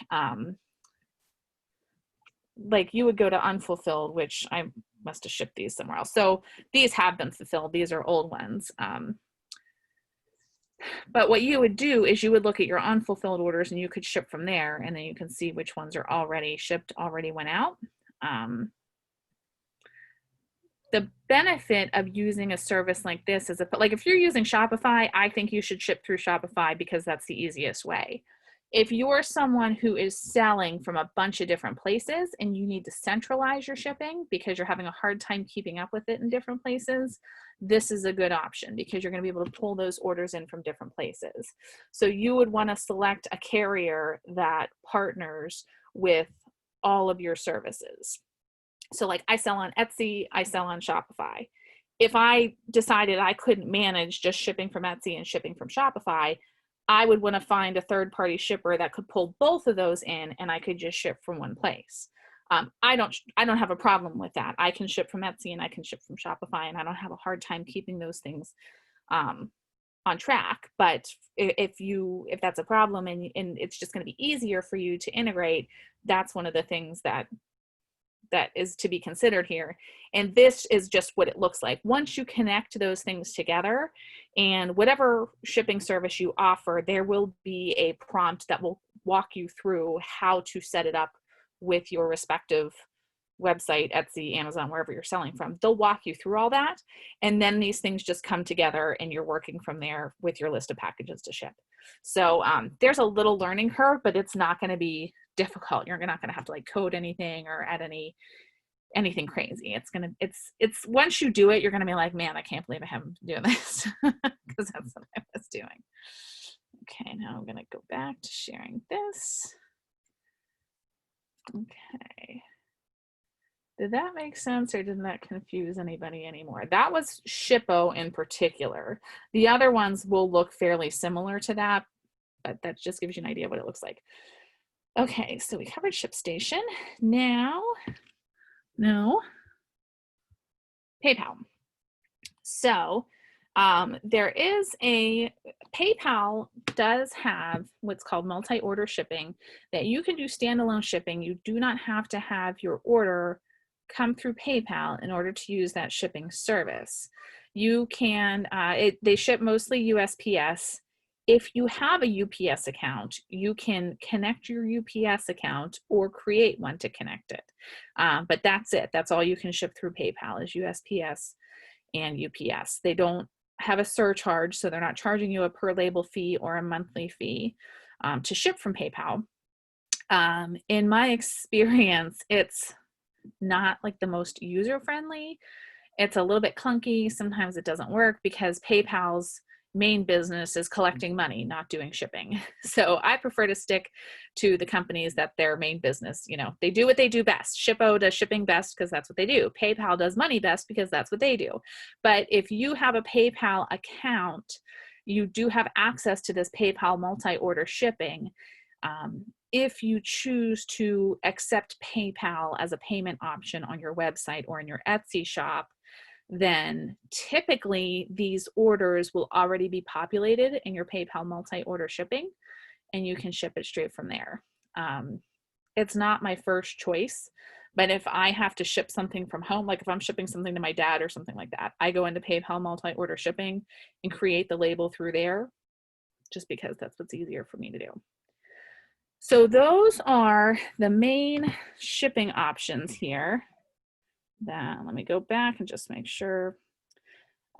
Like you would go to unfulfilled, which I must have shipped these somewhere else. So these have been fulfilled. These are old ones. But what you would do is you would look at your unfulfilled orders and you could ship from there, and then you can see which ones are already shipped, already went out. The benefit of using a service like this is, like if you're using Shopify, I think you should ship through Shopify because that's the easiest way. If you're someone who is selling from a bunch of different places and you need to centralize your shipping because you're having a hard time keeping up with it in different places, this is a good option because you're going to be able to pull those orders in from different places. So you would want to select a carrier that partners with all of your services. So like I sell on Etsy, I sell on Shopify. If I decided I couldn't manage just shipping from Etsy and shipping from Shopify, I would want to find a third-party shipper that could pull both of those in, and I could just ship from one place. I don't have a problem with that. I can ship from Etsy and I can ship from Shopify, and I don't have a hard time keeping those things on track. But if that's a problem and it's just going to be easier for you to integrate, that's one of the things that is to be considered here. And this is just what it looks like. Once you connect those things together, and whatever shipping service you offer, there will be a prompt that will walk you through how to set it up with your respective website, Etsy, Amazon, wherever you're selling from. They'll walk you through all that. And then these things just come together and you're working from there with your list of packages to ship. So there's a little learning curve, but it's not going to be difficult. You're not going to have to like code anything or add anything crazy. It's once you do it, you're going to be like, man, I can't believe I haven't been doing this because that's what I was doing. Okay, now I'm going to go back to sharing this. Okay. Did that make sense or didn't that confuse anybody anymore? That was Shippo in particular. The other ones will look fairly similar to that, but that just gives you an idea of what it looks like. Okay, so we covered ShipStation. Now, PayPal. So there is PayPal does have what's called multi-order shipping that you can do standalone shipping. You do not have to have your order come through PayPal in order to use that shipping service. You can, they ship mostly USPS. If you have a UPS account, you can connect your UPS account or create one to connect it. But that's it. That's all you can ship through PayPal is USPS and UPS. They don't have a surcharge, so they're not charging you a per label fee or a monthly fee to ship from PayPal. In my experience, it's not like the most user-friendly. It's a little bit clunky. Sometimes it doesn't work because PayPal's main business is collecting money, not doing shipping. So I prefer to stick to the companies that their main business, they do what they do best. Shippo does shipping best because that's what they do. PayPal does money best because that's what they do. But if you have a PayPal account, you do have access to this PayPal multi-order shipping. If you choose to accept PayPal as a payment option on your website or in your Etsy shop, then typically these orders will already be populated in your PayPal multi-order shipping, and you can ship it straight from there. It's not my first choice, but if I have to ship something from home, like if I'm shipping something to my dad or something like that, I go into PayPal multi-order shipping and create the label through there just because that's what's easier for me to do. So those are the main shipping options here. Let me go back and just make sure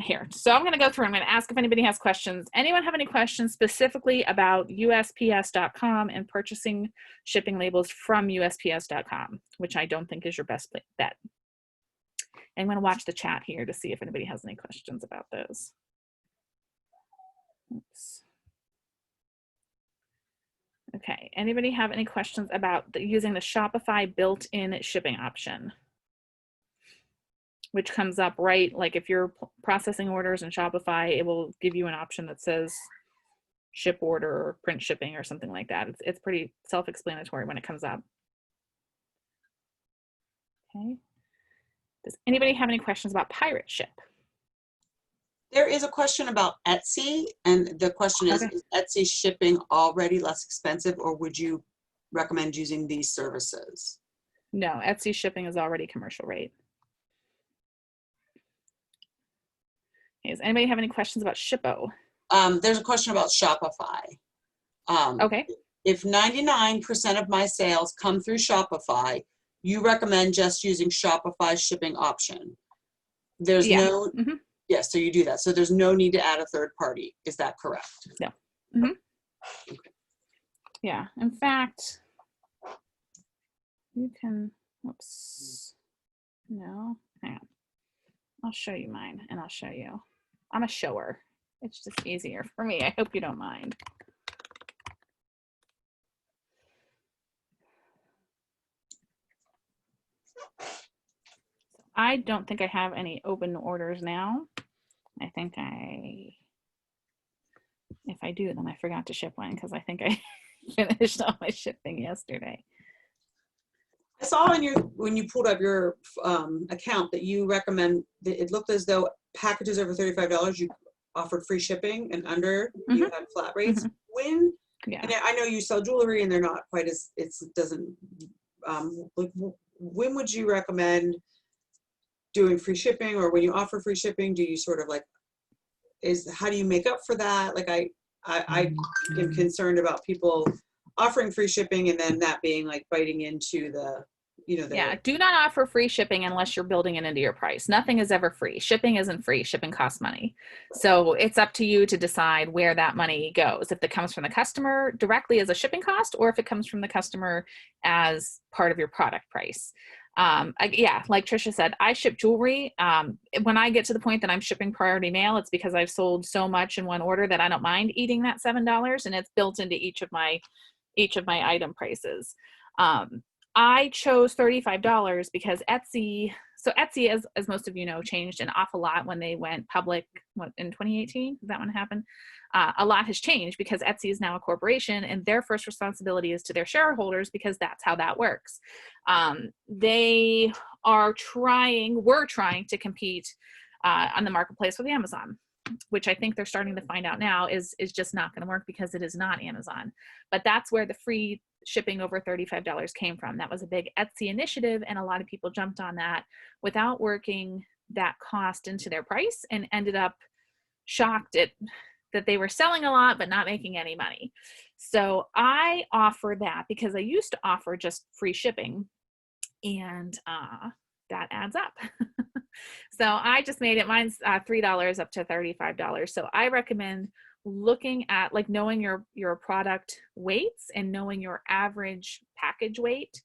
here. So I'm going to go through. I'm going to ask if anybody has questions. Anyone have any questions specifically about USPS.com and purchasing shipping labels from USPS.com, which I don't think is your best bet. I'm going to watch the chat here to see if anybody has any questions about those. Oops. Okay, anybody have any questions about using the Shopify built-in shipping option, which comes up right, like if you're processing orders in Shopify, it will give you an option that says ship order or print shipping or something like that. It's pretty self-explanatory when it comes up. Okay. Does anybody have any questions about Pirate Ship? There is a question about Etsy, and the question is Etsy shipping already less expensive, or would you recommend using these services? No, Etsy shipping is already commercial rate. Okay, does anybody have any questions about Shippo? There's a question about Shopify. Okay. If 99% of my sales come through Shopify, you recommend just using Shopify's shipping option. There's no, yes, so you do that. So there's no need to add a third party. Is that correct? No. Okay. Yeah, in fact, you can, whoops, no, hang on. I'll show you mine and I'll show you. I'm a shower. It's just easier for me. I hope you don't mind. I don't think I have any open orders now. I think if I do, then I forgot to ship one because I think I finished all my shipping yesterday. I saw when you pulled up your account that you recommend, that it looked as though packages over $35, you offered free shipping, and under you had flat rates. When, and I know you sell jewelry and they're not quite as, it doesn't, like, when would you recommend doing free shipping, or when you offer free shipping, do you sort of like, how do you make up for that? Like I am concerned about people offering free shipping and then that being like biting into the, yeah, do not offer free shipping unless you're building it into your price. Nothing is ever free. Shipping isn't free. Shipping costs money. So it's up to you to decide where that money goes. If it comes from the customer directly as a shipping cost, or if it comes from the customer as part of your product price. Yeah, like Tricia said, I ship jewelry. When I get to the point that I'm shipping priority mail, it's because I've sold so much in one order that I don't mind eating that $7, and it's built into each of my item prices. I chose $35 because Etsy, as most of you know, changed an awful lot when they went public, in 2018? Is that when it happened? A lot has changed because Etsy is now a corporation, and their first responsibility is to their shareholders because that's how that works. They were trying to compete on the marketplace with Amazon, which I think they're starting to find out now is just not going to work because it is not Amazon. But that's where the free shipping over $35 came from. That was a big Etsy initiative, and a lot of people jumped on that without working that cost into their price and ended up shocked that they were selling a lot but not making any money. So I offer that because I used to offer just free shipping, and that adds up. So I just made it, mine's $3 up to $35. So I recommend looking at, like, knowing your product weights and knowing your average package weight.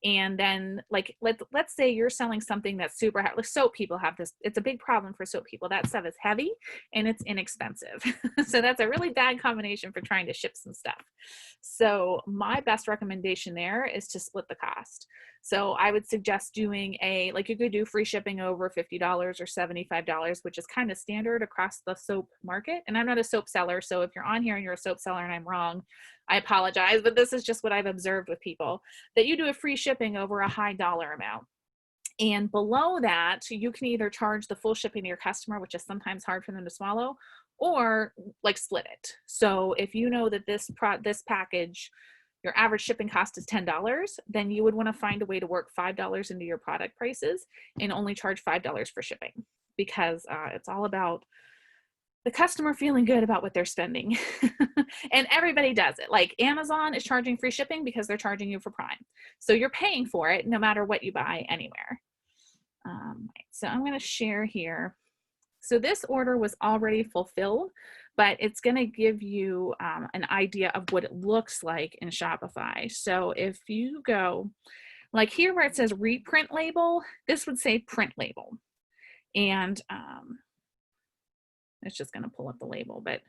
And then, like, let's say you're selling something that's super heavy. Like soap people have this, it's a big problem for soap people. That stuff is heavy and it's inexpensive. So that's a really bad combination for trying to ship some stuff. So my best recommendation there is to split the cost. So I would suggest doing like you could do free shipping over $50 or $75, which is kind of standard across the soap market. And I'm not a soap seller, so if you're on here and you're a soap seller and I'm wrong, I apologize, but this is just what I've observed with people, that you do a free shipping over a high dollar amount. And below that, you can either charge the full shipping to your customer, which is sometimes hard for them to swallow, or like split it. So if you know that this package, your average shipping cost is $10, then you would want to find a way to work $5 into your product prices and only charge $5 for shipping, because it's all about the customer feeling good about what they're spending. And everybody does it. Like Amazon is charging free shipping because they're charging you for Prime. So you're paying for it no matter what you buy anywhere. So I'm going to share here. So this order was already fulfilled, but it's going to give you an idea of what it looks like in Shopify. So if you go, like here where it says reprint label, this would say print label. And it's just going to pull up the label, but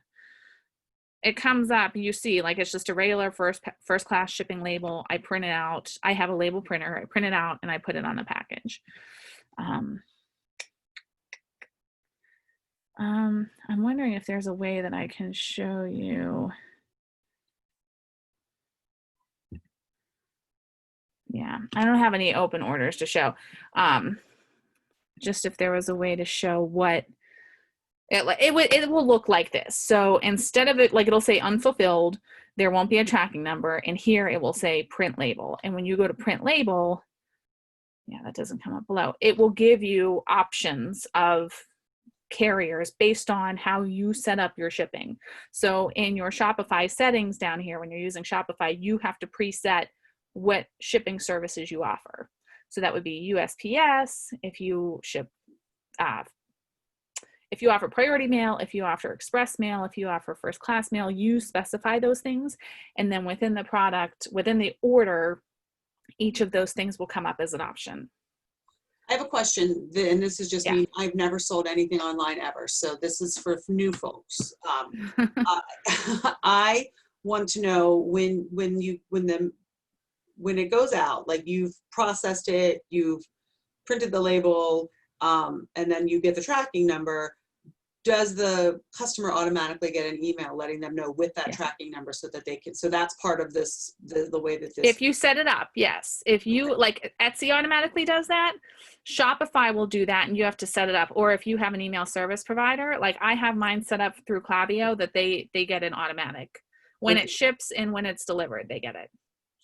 it comes up, you see, like it's just a regular first class shipping label. I print it out. I have a label printer. I print it out and I put it on the package. I'm wondering if there's a way that I can show you. Yeah, I don't have any open orders to show. Just if there was a way to show what It will look like this. So instead of it, like it'll say unfulfilled, there won't be a tracking number. And here it will say print label. And when you go to print label, yeah, that doesn't come up below. It will give you options of carriers based on how you set up your shipping. So in your Shopify settings down here, when you're using Shopify, you have to preset what shipping services you offer. So that would be USPS, if you ship, if you offer priority mail, if you offer express mail, if you offer first class mail, you specify those things. And then within the product, within the order, each of those things will come up as an option. I have a question, and this is just me. I've never sold anything online ever, so this is for new folks. I want to know when it goes out, like you've processed it, you've printed the label, and then you get the tracking number. Does the customer automatically get an email letting them know with that tracking number so that they can, so that's part of this, the way that this. If you set it up, yes. If you, like Etsy automatically does that, Shopify will do that and you have to set it up. Or if you have an email service provider, like I have mine set up through Klaviyo, that they get an automatic. When it ships and when it's delivered, they get it.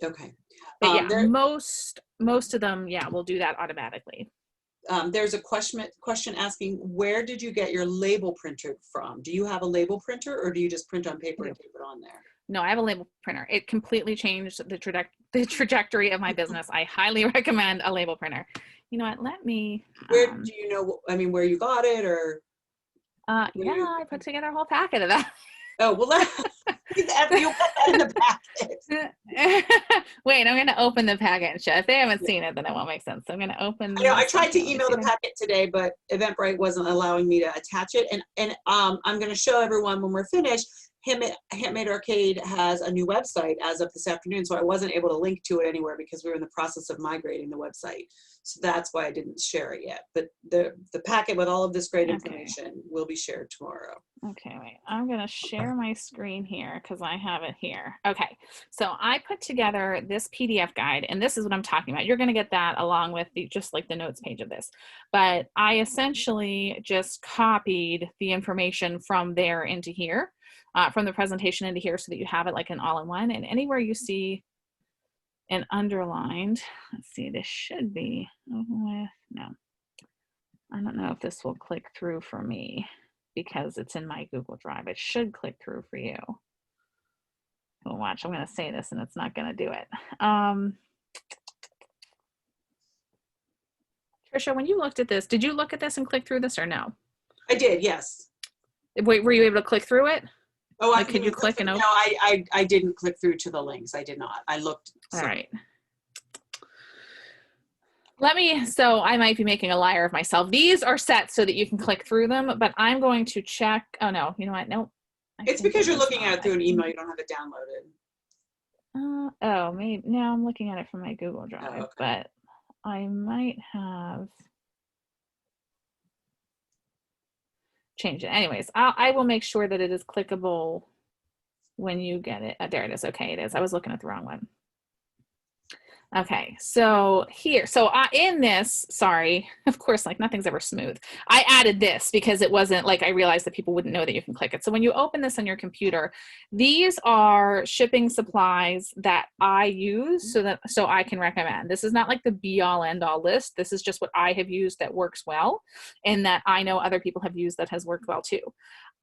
Okay. But yeah, most of them, will do that automatically. There's a question asking, where did you get your label printer from? Do you have a label printer or do you just print on paper and tape it on there? No, I have a label printer. It completely changed the trajectory of my business. I highly recommend a label printer. You know what? Let me. Where do you know? I mean, where you got it, or? I put together a whole packet of that. Oh well, you put that in the packet. Wait, I'm going to open the packet and show. If they haven't seen it, then it won't make sense. So I'm going to open. I tried to email the packet today, but Eventbrite wasn't allowing me to attach it. And I'm going to show everyone when we're finished. Handmade Arcade has a new website as of this afternoon, so I wasn't able to link to it anywhere because we were in the process of migrating the website. So that's why I didn't share it yet. But the packet with all of this great information will be shared tomorrow. Okay, wait. I'm going to share my screen here because I have it here. Okay, so I put together this PDF guide, and this is what I'm talking about. You're going to get that along with just like the notes page of this. But I essentially just copied the information from there into here. From the presentation into here so that you have it like an all-in-one. And anywhere you see an underlined, let's see, this should be with, no, I don't know if this will click through for me because it's in my Google Drive. It should click through for you. Well, watch, I'm going to say this and it's not going to do it. Tricia, when you looked at this, did you look at this and click through this or no? I did, yes. Wait, were you able to click through it? Oh, like, can you click and open? No, I didn't click through to the links. I did not. I looked. All right. So I might be making a liar of myself. These are set so that you can click through them, but I'm going to check. Oh no, you know what? Nope. It's because you're looking at it through an email. You don't have it downloaded. Oh, maybe now I'm looking at it from my Google Drive, but I might have changed it. Anyways, I will make sure that it is clickable when you get it. There it is. Okay, it is. I was looking at the wrong one. Okay, so here, in this, sorry, of course, like nothing's ever smooth. I added this because it wasn't like I realized that people wouldn't know that you can click it. So when you open this on your computer, these are shipping supplies that I use so I can recommend. This is not like the be all end all list. This is just what I have used that works well and that I know other people have used that has worked well too.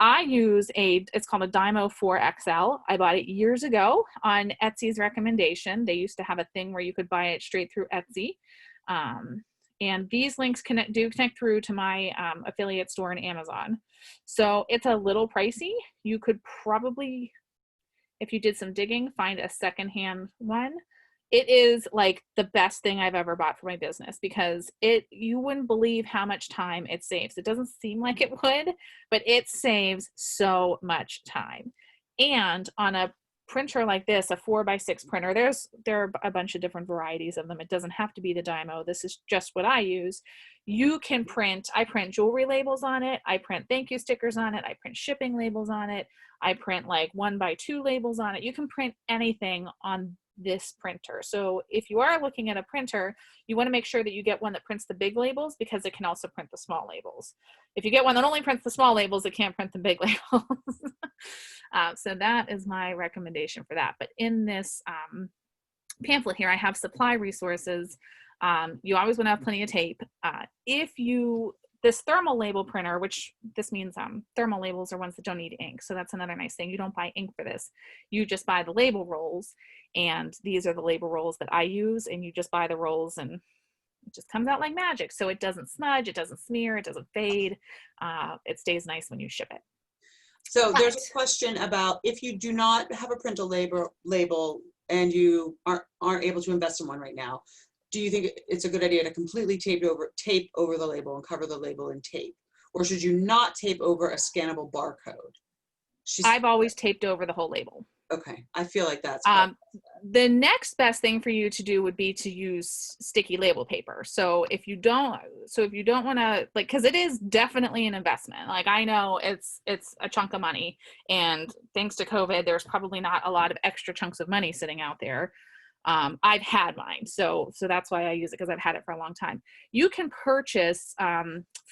I use it's called a Dymo 4XL. I bought it years ago on Etsy's recommendation. They used to have a thing where you could buy it straight through Etsy. And these links connect through to my affiliate store in Amazon. So it's a little pricey. You could probably, if you did some digging, find a secondhand one. It is like the best thing I've ever bought for my business because you wouldn't believe how much time it saves. It doesn't seem like it would, but it saves so much time. And on a printer like this, a 4x6 printer, there are a bunch of different varieties of them. It doesn't have to be the Dymo. This is just what I use. You can I print jewelry labels on it. I print thank you stickers on it. I print shipping labels on it. I print like 1x2 labels on it. You can print anything on this printer. So if you are looking at a printer, you want to make sure that you get one that prints the big labels, because it can also print the small labels. If you get one that only prints the small labels, it can't print the big labels. So that is my recommendation for that. But in this pamphlet here, I have supply resources. You always want to have plenty of tape. This thermal label printer, which this means thermal labels are ones that don't need ink. So that's another nice thing. You don't buy ink for this. You just buy the label rolls, and these are the label rolls that I use, and you just buy the rolls and it just comes out like magic. So it doesn't smudge, it doesn't smear, it doesn't fade. It stays nice when you ship it. So there's a question about, if you do not have a printer label and you aren't able to invest in one right now, do you think it's a good idea to completely tape over the label and cover the label in tape? Or should you not tape over a scannable barcode? I've always taped over the whole label. Okay, I feel like that's the next best thing for you to do would be to use sticky label paper. So if you don't want to, like, because it is definitely an investment. Like, I know it's a chunk of money, and thanks to COVID, there's probably not a lot of extra chunks of money sitting out there. I've had mine, so that's why I use it, because I've had it for a long time. You can purchase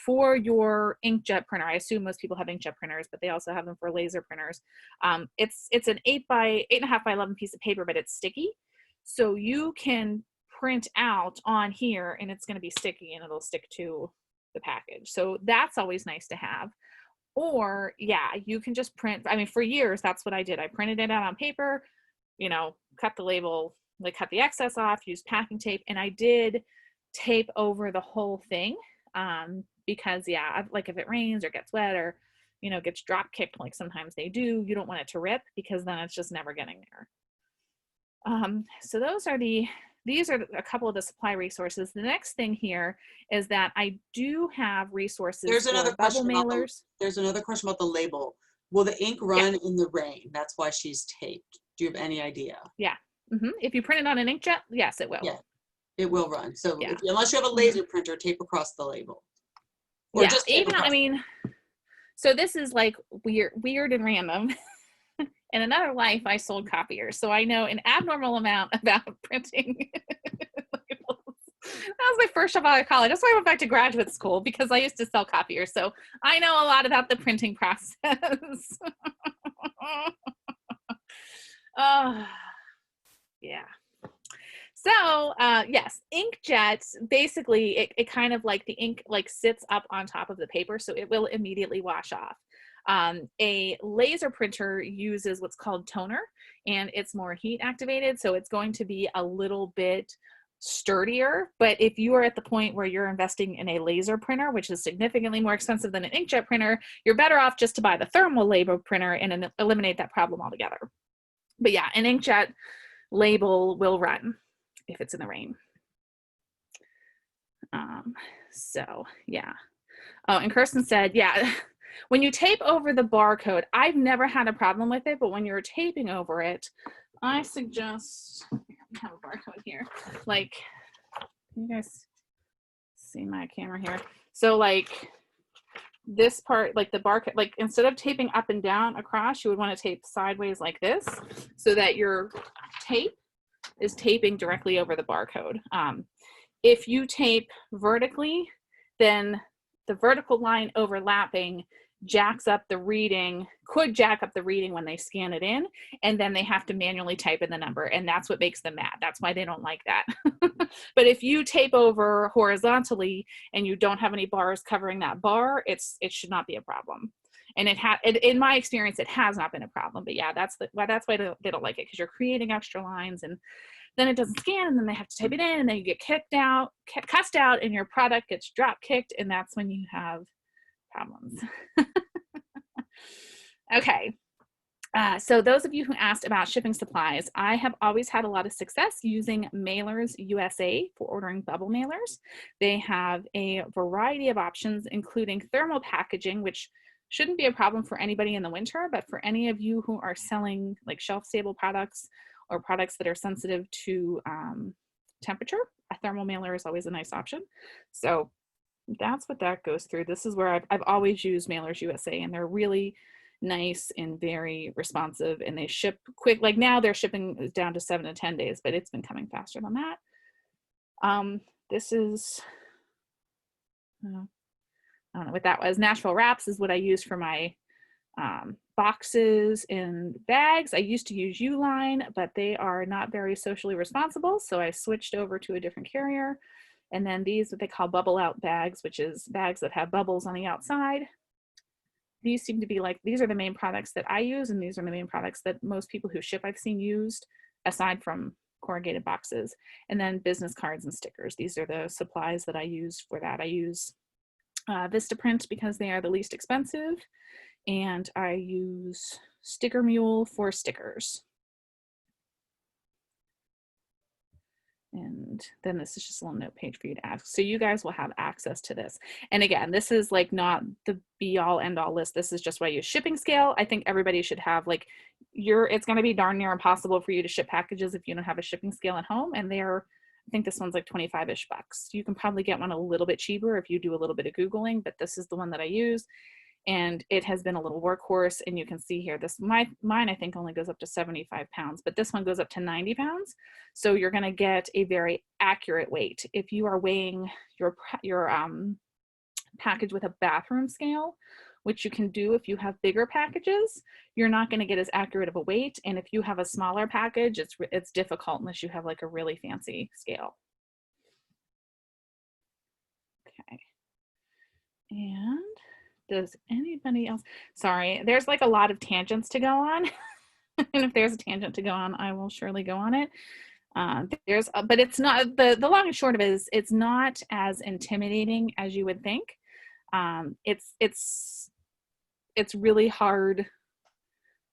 for your inkjet printer. I assume most people have inkjet printers, but they also have them for laser printers. It's an 8.5 by 11 piece of paper, but it's sticky, so you can print out on here, and it's going to be sticky, and it'll stick to the package. So that's always nice to have. Or yeah, you can just print. I mean, for years, that's what I did. I printed it out on paper, cut the label, like cut the excess off, use packing tape, and I did tape over the whole thing, because yeah, like if it rains or gets wet or gets drop kicked, like sometimes they do, you don't want it to rip, because then it's just never getting there. So these are a couple of the supply resources. The next thing here is that I do have resources for bubble mailers. There's another question about the label. Will the ink run in the rain? That's why she's taped. Do you have any idea? Yeah. If you print it on an inkjet, yes, it will. Yeah, it will run. So yeah. Unless you have a laser printer, tape across the label. Or yeah, just even so this is like weird and random. In another life, I sold copiers, so I know an abnormal amount about printing labels. That was my first job out of college. That's why I went back to graduate school, because I used to sell copiers, so I know a lot about the printing process. Yeah. So yes, inkjets, basically it kind of like the ink like sits up on top of the paper, so it will immediately wash off. A laser printer uses what's called toner, and it's more heat activated, so it's going to be a little bit sturdier. But if you are at the point where you're investing in a laser printer, which is significantly more expensive than an inkjet printer, you're better off just to buy the thermal label printer and eliminate that problem altogether. But yeah, an inkjet label will run if it's in the rain. So yeah. Oh, and Kirsten said, yeah, when you tape over the barcode, I've never had a problem with it, but when you're taping over it, I suggest, I have a barcode here. Like, can you guys see my camera here? So like this part, like the barcode, like instead of taping up and down across, you would want to tape sideways like this, so that your tape is taping directly over the barcode. If you tape vertically, then the vertical line overlapping jacks up the reading, could jack up the reading when they scan it in, and then they have to manually type in the number, and that's what makes them mad. That's why they don't like that. But if you tape over horizontally and you don't have any bars covering that bar, it should not be a problem. And in my experience, it has not been a problem. But yeah, that's why they don't like it, because you're creating extra lines, and then it doesn't scan, and then they have to type it in, and then you get cussed out, and your product gets drop kicked, and that's when you have problems. Okay. So those of you who asked about shipping supplies, I have always had a lot of success using Mailers USA for ordering bubble mailers. They have a variety of options, including thermal packaging, which shouldn't be a problem for anybody in the winter, but for any of you who are selling like shelf-stable products or products that are sensitive to temperature, a thermal mailer is always a nice option. So that's what that goes through. This is where I've always used Mailers USA, and they're really nice and very responsive, and they ship quick. Like now they're shipping down to 7 to 10 days, but it's been coming faster than that. This is, I don't know what that was. Nashville Wraps is what I use for my boxes and bags. I used to use Uline, but they are not very socially responsible, so I switched over to a different carrier. And then these, what they call bubble out bags, which is bags that have bubbles on the outside. These seem to be like, these are the main products that I use, and these are the main products that most people who ship I've seen used, aside from corrugated boxes. And then business cards and stickers. These are the supplies that I use for that. I use Vistaprint because they are the least expensive, and I use Sticker Mule for stickers. And then this is just a little note page for you to ask. So you guys will have access to this. And again, this is like not the be all end all list. This is just what I use. Shipping scale, I think everybody should have. Like it's going to be darn near impossible for you to ship packages if you don't have a shipping scale at home. And I think this one's like 25-ish bucks. You can probably get one a little bit cheaper if you do a little bit of Googling, but this is the one that I use. And it has been a little workhorse, and you can see here, mine I think only goes up to 75 pounds, but this one goes up to 90 pounds. So you're gonna get a very accurate weight. If you are weighing your package with a bathroom scale, which you can do if you have bigger packages, you're not gonna get as accurate of a weight. And if you have a smaller package, it's difficult unless you have like a really fancy scale. Okay, and does anybody else? Sorry, there's like a lot of tangents to go on. And if there's a tangent to go on, I will surely go on it. But it's not, the long and short of it is, it's not as intimidating as you would think. It's really hard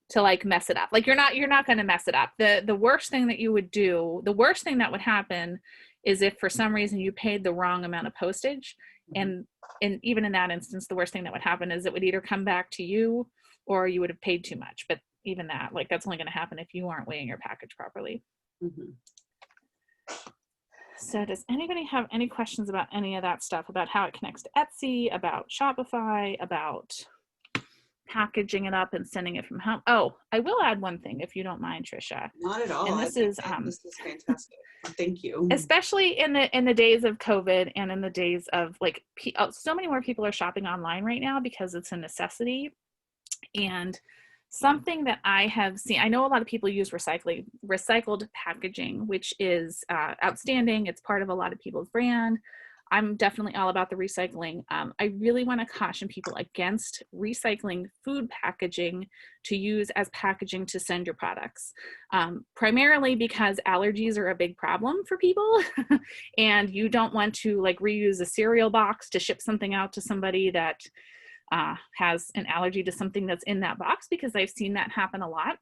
to like mess it up. Like you're not going to mess it up. The worst thing that you would do, the worst thing that would happen is if for some reason you paid the wrong amount of postage. And even in that instance, the worst thing that would happen is it would either come back to you or you would have paid too much. But even that, like that's only going to happen if you aren't weighing your package properly. Mm-hmm. So does anybody have any questions about any of that stuff, about how it connects to Etsy, about Shopify, about packaging it up and sending it from home? Oh, I will add one thing if you don't mind, Tricia. Not at all. And this is fantastic. Thank you. Especially in the days of COVID and in the days of like so many more people are shopping online right now because it's a necessity. And something that I have seen, I know a lot of people use recycled packaging, which is outstanding. It's part of a lot of people's brand. I'm definitely all about the recycling. I really want to caution people against recycling food packaging to use as packaging to send your products, primarily because allergies are a big problem for people. And you don't want to like reuse a cereal box to ship something out to somebody that has an allergy to something that's in that box, because I've seen that happen a lot.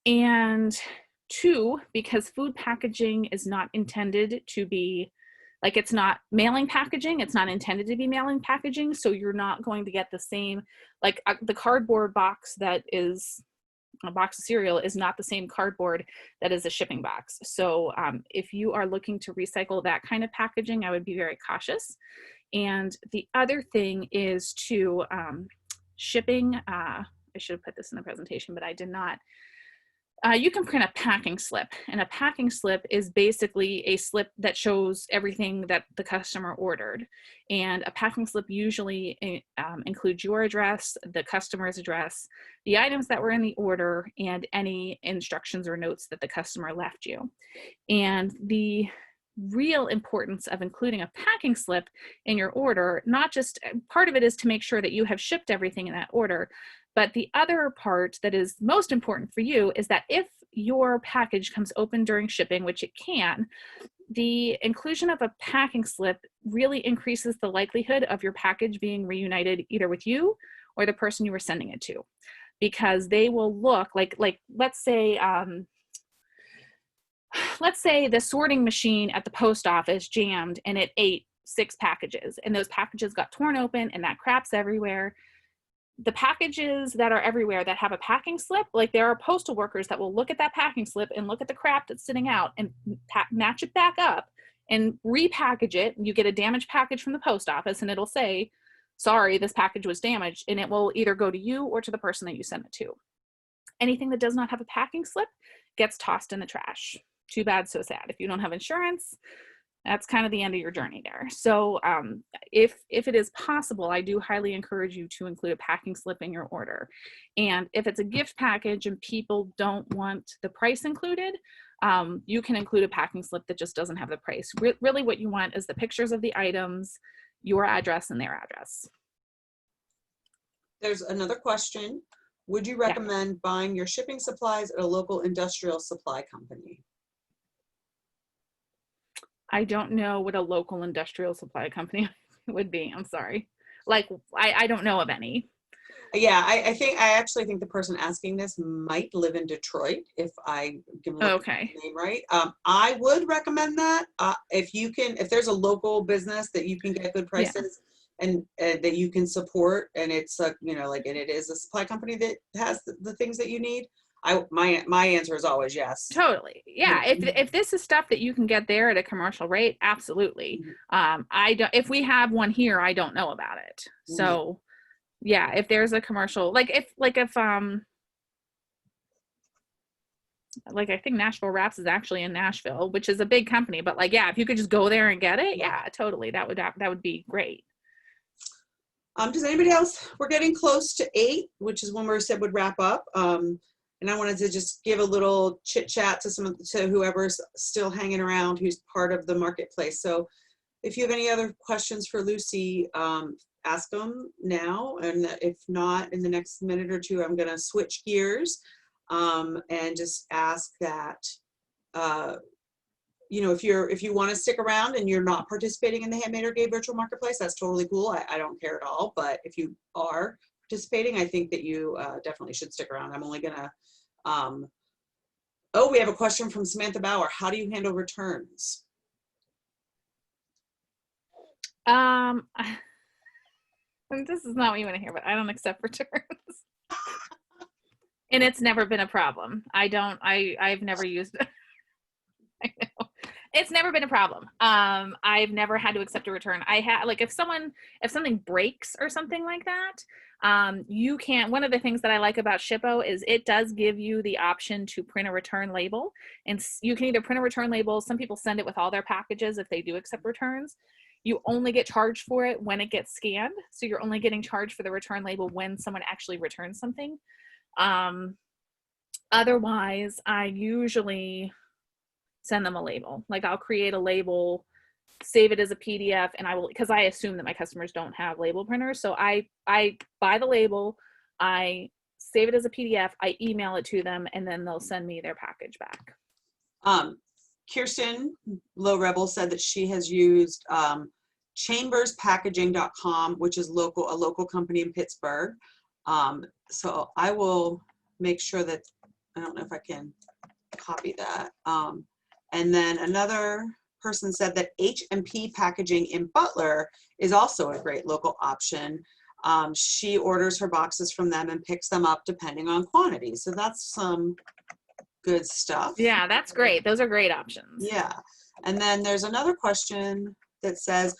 And two, because food packaging is not intended to be, like it's not mailing packaging, it's not intended to be mailing packaging, so you're not going to get the same, like the cardboard box that is a box of cereal is not the same cardboard that is a shipping box. So if you are looking to recycle that kind of packaging, I would be very cautious. And the other thing is to shipping, I should have put this in the presentation, but I did not. You can print a packing slip, and a packing slip is basically a slip that shows everything that the customer ordered. And a packing slip usually includes your address, the customer's address, the items that were in the order, and any instructions or notes that the customer left you. And the real importance of including a packing slip in your order, not just part of it is to make sure that you have shipped everything in that order, but the other part that is most important for you is that if your package comes open during shipping, which it can, the inclusion of a packing slip really increases the likelihood of your package being reunited either with you or the person you were sending it to, because they will look like let's say the sorting machine at the post office jammed and it ate 6 packages, and those packages got torn open and that crap's everywhere. The packages that are everywhere that have a packing slip, like there are postal workers that will look at that packing slip and look at the crap that's sitting out and match it back up and repackage it. You get a damaged package from the post office and it'll say sorry, this package was damaged, and it will either go to you or to the person that you send it to. Anything that does not have a packing slip gets tossed in the trash. Too bad, so sad. If you don't have insurance, that's kind of the end of your journey there. So if it is possible, I do highly encourage you to include a packing slip in your order. And if it's a gift package and people don't want the price included, you can include a packing slip that just doesn't have the price. Really what you want is the pictures of the items, your address, and their address. There's another question. Would you recommend buying your shipping supplies at a local industrial supply company? I don't know what a local industrial supply company would be. I'm sorry. Like, I don't know of any. Yeah, I actually think the person asking this might live in Detroit, if I can look the name right. I would recommend that if there's a local business that you can get good prices and that you can support, and it's and it is a supply company that has the things that you need. My answer is always yes. Totally. Yeah. If this is stuff that you can get there at a commercial rate, absolutely. If we have one here, I don't know about it. So yeah, if there's a commercial, like I think Nashville Wraps is actually in Nashville, which is a big company, but if you could just go there and get it, totally. That would be great. Does anybody else? We're getting close to 8, which is when we said would wrap up. And I wanted to just give a little chit chat to whoever's still hanging around, who's part of the marketplace. So if you have any other questions for Lucy, ask them now. And if not, in the next minute or two, I'm going to switch gears and just ask that, if you want to stick around and you're not participating in the Handmade Arcade virtual marketplace, that's totally cool. I don't care at all. But if you are participating, I think that you definitely should stick around. I'm only gonna, we have a question from Samantha Bauer. How do you handle returns? This is not what you want to hear, but I don't accept returns. And it's never been a problem. I've never used it. I know. It's never been a problem. I've never had to accept a return. If something breaks or something like that, you can't. One of the things that I like about Shippo is it does give you the option to print a return label, and you can either print a return label. Some people send it with all their packages if they do accept returns. You only get charged for it when it gets scanned, so you're only getting charged for the return label when someone actually returns something. Otherwise, I usually send them a label. Like I'll create a label, save it as a PDF, and because I assume that my customers don't have label printers. So I buy the label, I save it as a PDF, I email it to them, and then they'll send me their package back. Kirsten Low Rebel said that she has used chamberspackaging.com, which is a local company in Pittsburgh. So I will make sure that, I don't know if I can copy that. And then another person said that H&P Packaging in Butler is also a great local option. She orders her boxes from them and picks them up depending on quantity. So that's some good stuff. Yeah, that's great. Those are great options. Yeah. And then there's another question that says,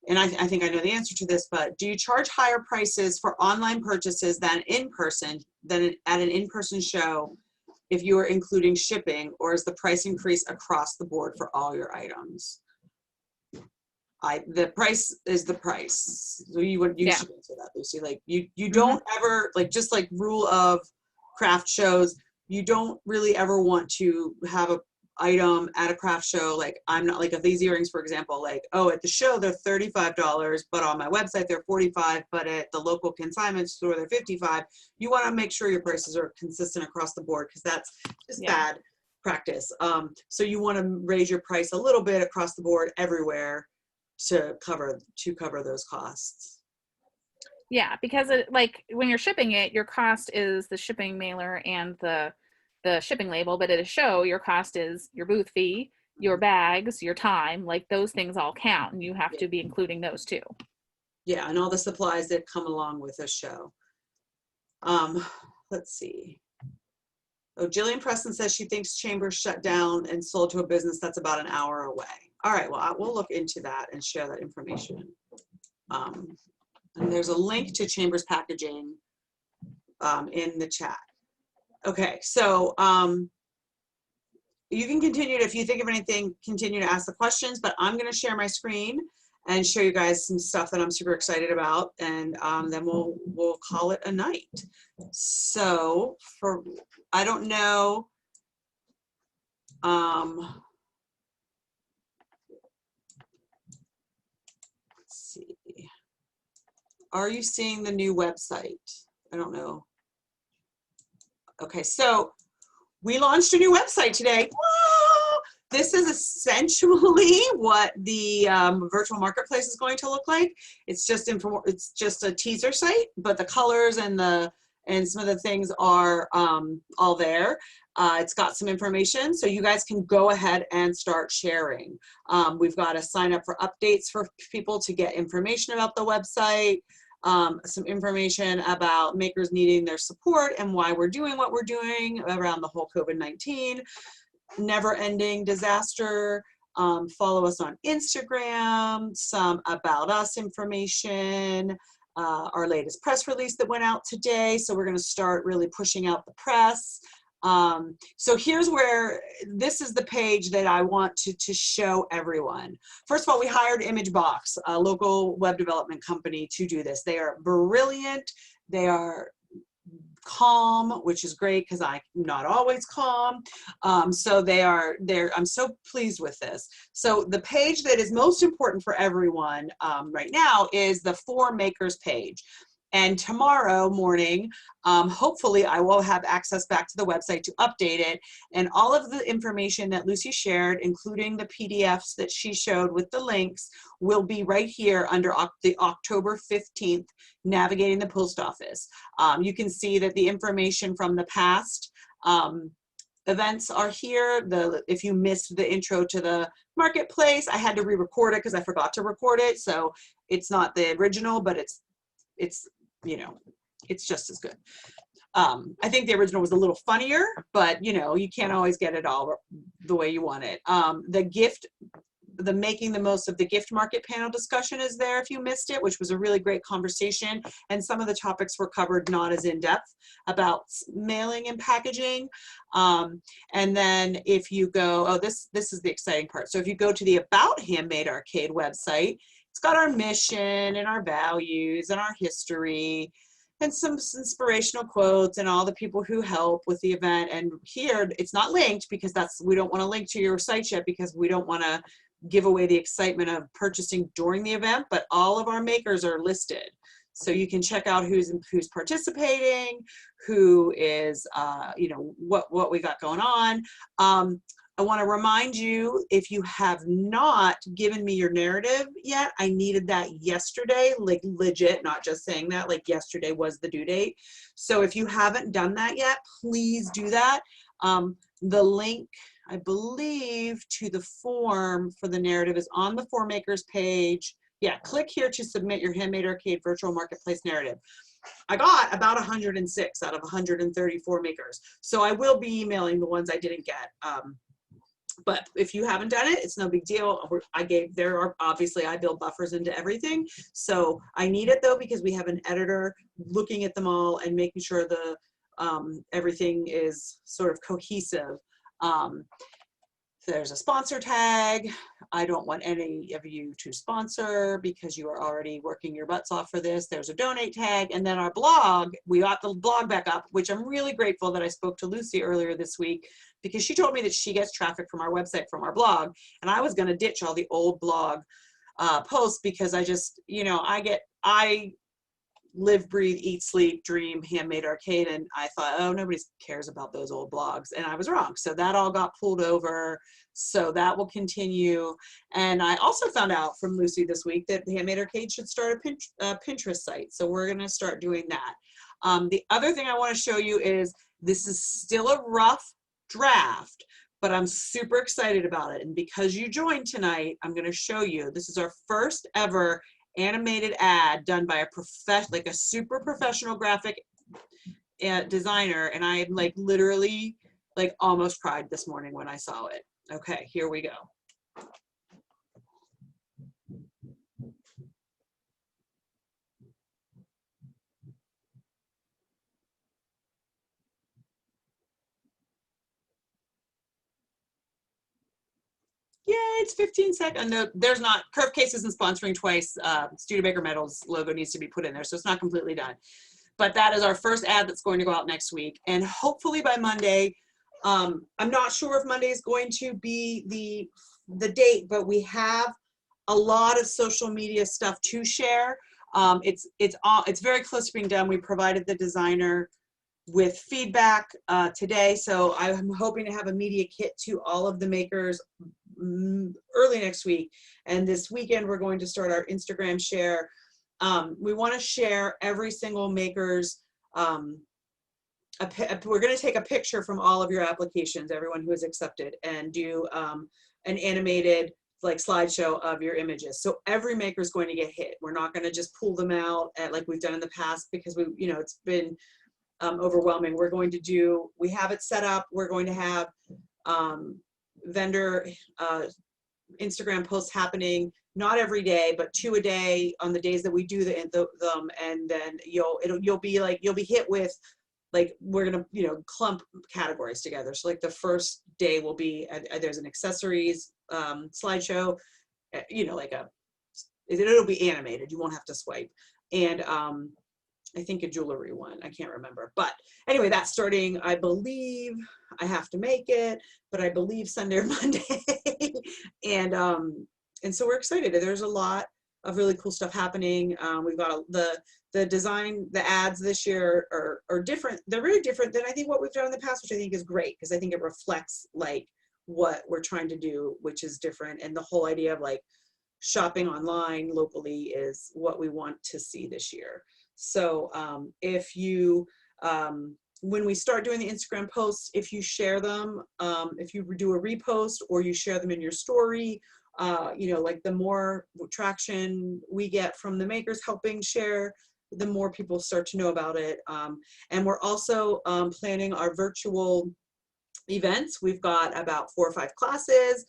and I think I know the answer to this, but do you charge higher prices for online purchases than at an in-person show if you are including shipping, or is the price increase across the board for all your items? The price is the price. So you should answer that, Lucy. Like you don't ever, just like rule of craft shows, you don't really ever want to have a item at a craft show. Like I'm not, like if these earrings, for example, at the show they're $35, but on my website they're $45, but at the local consignment store they're $55. You want to make sure your prices are consistent across the board, because that's just bad practice. So you want to raise your price a little bit across the board everywhere to cover those costs. Yeah, because when you're shipping it, your cost is the shipping mailer and the shipping label, but at a show, your cost is your booth fee, your bags, your time, those things all count, and you have to be including those too. Yeah, and all the supplies that come along with a show. Let's see. Oh, Jillian Preston says she thinks Chambers shut down and sold to a business that's about an hour away. All right, well, we'll look into that and share that information. And there's a link to Chambers Packaging in the chat. Okay, so you can continue to, if you think of anything, continue to ask the questions, but I'm going to share my screen and show you guys some stuff that I'm super excited about, and then we'll call it a night. So I don't know, let's see. Are you seeing the new website? I don't know. Okay, so we launched a new website today. Whoa! This is essentially what the virtual marketplace is going to look like. It's just a teaser site, but the colors and some of the things are all there. It's got some information, so you guys can go ahead and start sharing. We've got to sign up for updates for people to get information about the website. Some information about makers needing their support and why we're doing what we're doing around the whole COVID-19 never-ending disaster. Follow us on Instagram, some about us information, our latest press release that went out today. So we're going to start really pushing out the press. So here's where, this is the page that I want to show everyone. First of all, we hired ImageBox, a local web development company, to do this. They are brilliant. They are calm, which is great because I'm not always calm. So I'm so pleased with this. So the page that is most important for everyone right now is the For Makers page. And tomorrow morning, hopefully I will have access back to the website to update it. And all of the information that Lucy shared, including the PDFs that she showed with the links, will be right here under the October 15th Navigating the Post Office. You can see that the information from the past events are here. If you missed the intro to the marketplace, I had to re-record it because I forgot to record it. So it's not the original, but it's you know, it's just as good. I think the original was a little funnier, but you know, you can't always get it all the way you want it. The Making the Most of the Gift Market panel discussion is there if you missed it, which was a really great conversation. And some of the topics were covered not as in depth about mailing and packaging. And then if you go, this is the exciting part. So if you go to the About Handmade Arcade website, it's got our mission and our values and our history and some inspirational quotes and all the people who help with the event. And here it's not linked because we don't want to link to your site yet because we don't want to give away the excitement of purchasing during the event, but all of our makers are listed. So you can check out who's participating, who is, you know, what we got going on. I want to remind you, if you have not given me your narrative yet, I needed that yesterday, like legit, not just saying that, like yesterday was the due date. So if you haven't done that yet, please do that. The link, I believe, to the form for the narrative is on the For Makers page. Yeah, click here to submit your Handmade Arcade virtual marketplace narrative. I got about 106 out of 134 makers. So I will be emailing the ones I didn't get. But if you haven't done it, it's no big deal. Obviously I build buffers into everything. So I need it though, because we have an editor looking at them all and making sure everything is sort of cohesive. There's a sponsor tag. I don't want any of you to sponsor because you are already working your butts off for this. There's a donate tag. And then our blog, we got the blog back up, which I'm really grateful that I spoke to Lucy earlier this week because she told me that she gets traffic from our website, from our blog. And I was going to ditch all the old blog posts because I just, you know, I live, breathe, eat, sleep, dream Handmade Arcade. And I thought, oh, nobody cares about those old blogs. And I was wrong. So that all got pulled over. So that will continue. And I also found out from Lucy this week that Handmade Arcade should start a Pinterest site. So we're going to start doing that. The other thing I want to show you is this is still a rough draft, but I'm super excited about it. And because you joined tonight, I'm going to show you, this is our first ever animated ad done by a super professional graphic designer, and I like literally like almost cried this morning when I saw it. Okay, here we go. Yeah, it's 15 seconds. No, there's not, Curve Case isn't sponsoring twice. Studebaker Metals logo needs to be put in there, so it's not completely done. But that is our first ad that's going to go out next week. And hopefully by Monday, I'm not sure if Monday is going to be the date, but we have a lot of social media stuff to share. It's very close to being done. We provided the designer with feedback today, so I'm hoping to have a media kit to all of the makers early next week. And this weekend we're going to start our Instagram share. We want to share every single maker's we're going to take a picture from all of your applications, everyone who is accepted, and do an animated like slideshow of your images. So every maker is going to get hit. We're not going to just pull them out like we've done in the past, because it's been overwhelming. We have it set up. We're going to have vendor Instagram posts happening, not every day, but 2 a day on the days that we do them, and then you'll be hit with, like, we're gonna clump categories together. So like the first day will be there's an accessories slideshow, it'll be animated, you won't have to swipe, and I think a jewelry one, I can't remember, but anyway, that's starting, I believe, I have to make it, but I believe Sunday or Monday. and so we're excited. There's a lot of really cool stuff happening. We've got the design, the ads this year are different. They're really different than I think what we've done in the past, which I think is great, because I think it reflects like what we're trying to do, which is different. And the whole idea of like shopping online locally is what we want to see this year. So if you, when we start doing the Instagram posts, if you share them, if you do a repost or you share them in your story, like the more traction we get from the makers helping share, the more people start to know about it. And we're also planning our virtual events. We've got about 4 or 5 classes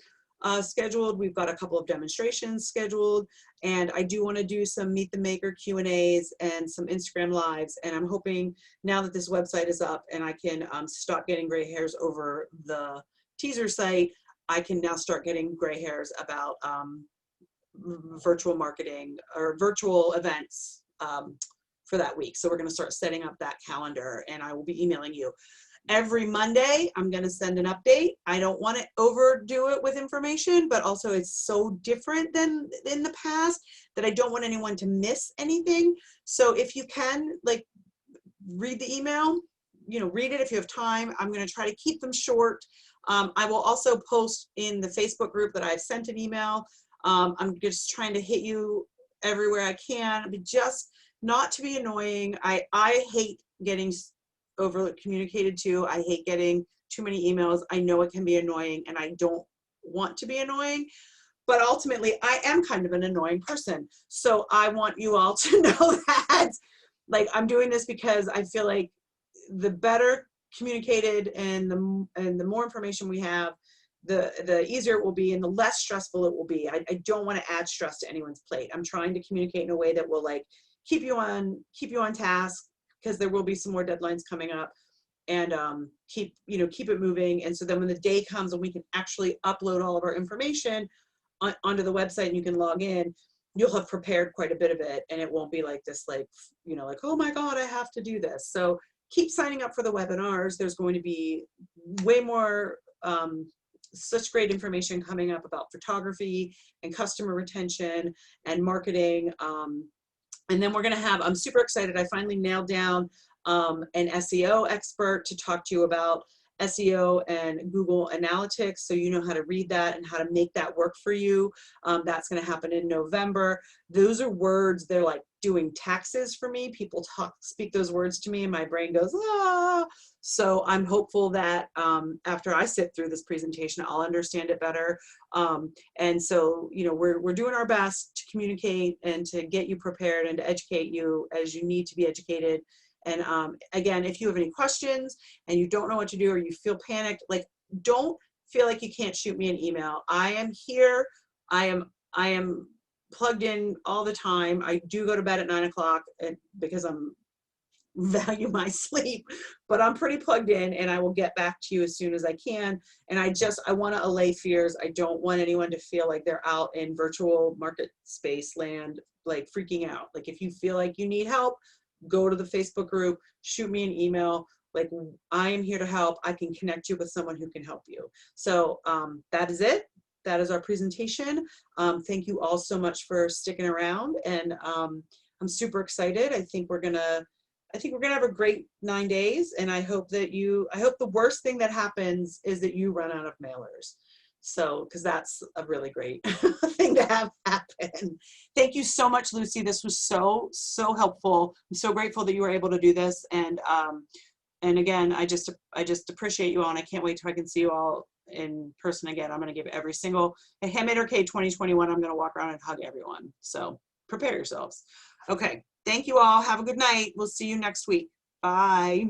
scheduled. We've got a couple of demonstrations scheduled, and I do want to do some Meet the Maker Q&As and some Instagram lives. And I'm hoping now that this website is up and I can stop getting gray hairs over the teaser site, I can now start getting gray hairs about virtual marketing or virtual events for that week. So we're going to start setting up that calendar, and I will be emailing you. Every Monday, I'm going to send an update. I don't want to overdo it with information, but also it's so different than in the past that I don't want anyone to miss anything. So if you can, like, read the email, read it if you have time. I'm going to try to keep them short. I will also post in the Facebook group that I've sent an email. I'm just trying to hit you everywhere I can, but just not to be annoying. I hate getting over communicated to. I hate getting too many emails. I know it can be annoying, and I don't want to be annoying, but ultimately I am kind of an annoying person. So I want you all to know that, like, I'm doing this because I feel like the better communicated and the more information we have, the easier it will be and the less stressful it will be. I don't want to add stress to anyone's plate. I'm trying to communicate in a way that will like keep you on task, because there will be some more deadlines coming up, and keep it moving. And so then when the day comes and we can actually upload all of our information onto the website and you can log in, you'll have prepared quite a bit of it, and it won't be like this, like, like, oh my God, I have to do this. So keep signing up for the webinars. There's going to be way more such great information coming up about photography and customer retention and marketing. And then we're going to have, I'm super excited, I finally nailed down an SEO expert to talk to you about SEO and Google Analytics, so you know how to read that and how to make that work for you. That's going to happen in November. Those are words, they're like doing taxes for me. People speak those words to me and my brain goes, ah. So I'm hopeful that after I sit through this presentation, I'll understand it better. And so, we're doing our best to communicate and to get you prepared and to educate you as you need to be educated. And again, if you have any questions and you don't know what to do or you feel panicked, like, don't feel like you can't shoot me an email. I am here. I am plugged in all the time. I do go to bed at 9 o'clock because I'm value my sleep, but I'm pretty plugged in, and I will get back to you as soon as I can. And I want to allay fears. I don't want anyone to feel like they're out in virtual market space land, like freaking out. Like if you feel like you need help, go to the Facebook group, shoot me an email. Like, I am here to help. I can connect you with someone who can help you. So that is it. That is our presentation. Thank you all so much for sticking around, and I'm super excited. I think we're gonna have a great 9 days, and I hope the worst thing that happens is that you run out of mailers. So, because that's a really great thing to have happen. Thank you so much, Lucy. This was so helpful. I'm so grateful that you were able to do this, and again, I just appreciate you all, and I can't wait till I can see you all in person again. I'm going to give every single Handmade Arcade 2021. I'm going to walk around and hug everyone. So prepare yourselves. Okay. Thank you all. Have a good night. We'll see you next week. Bye.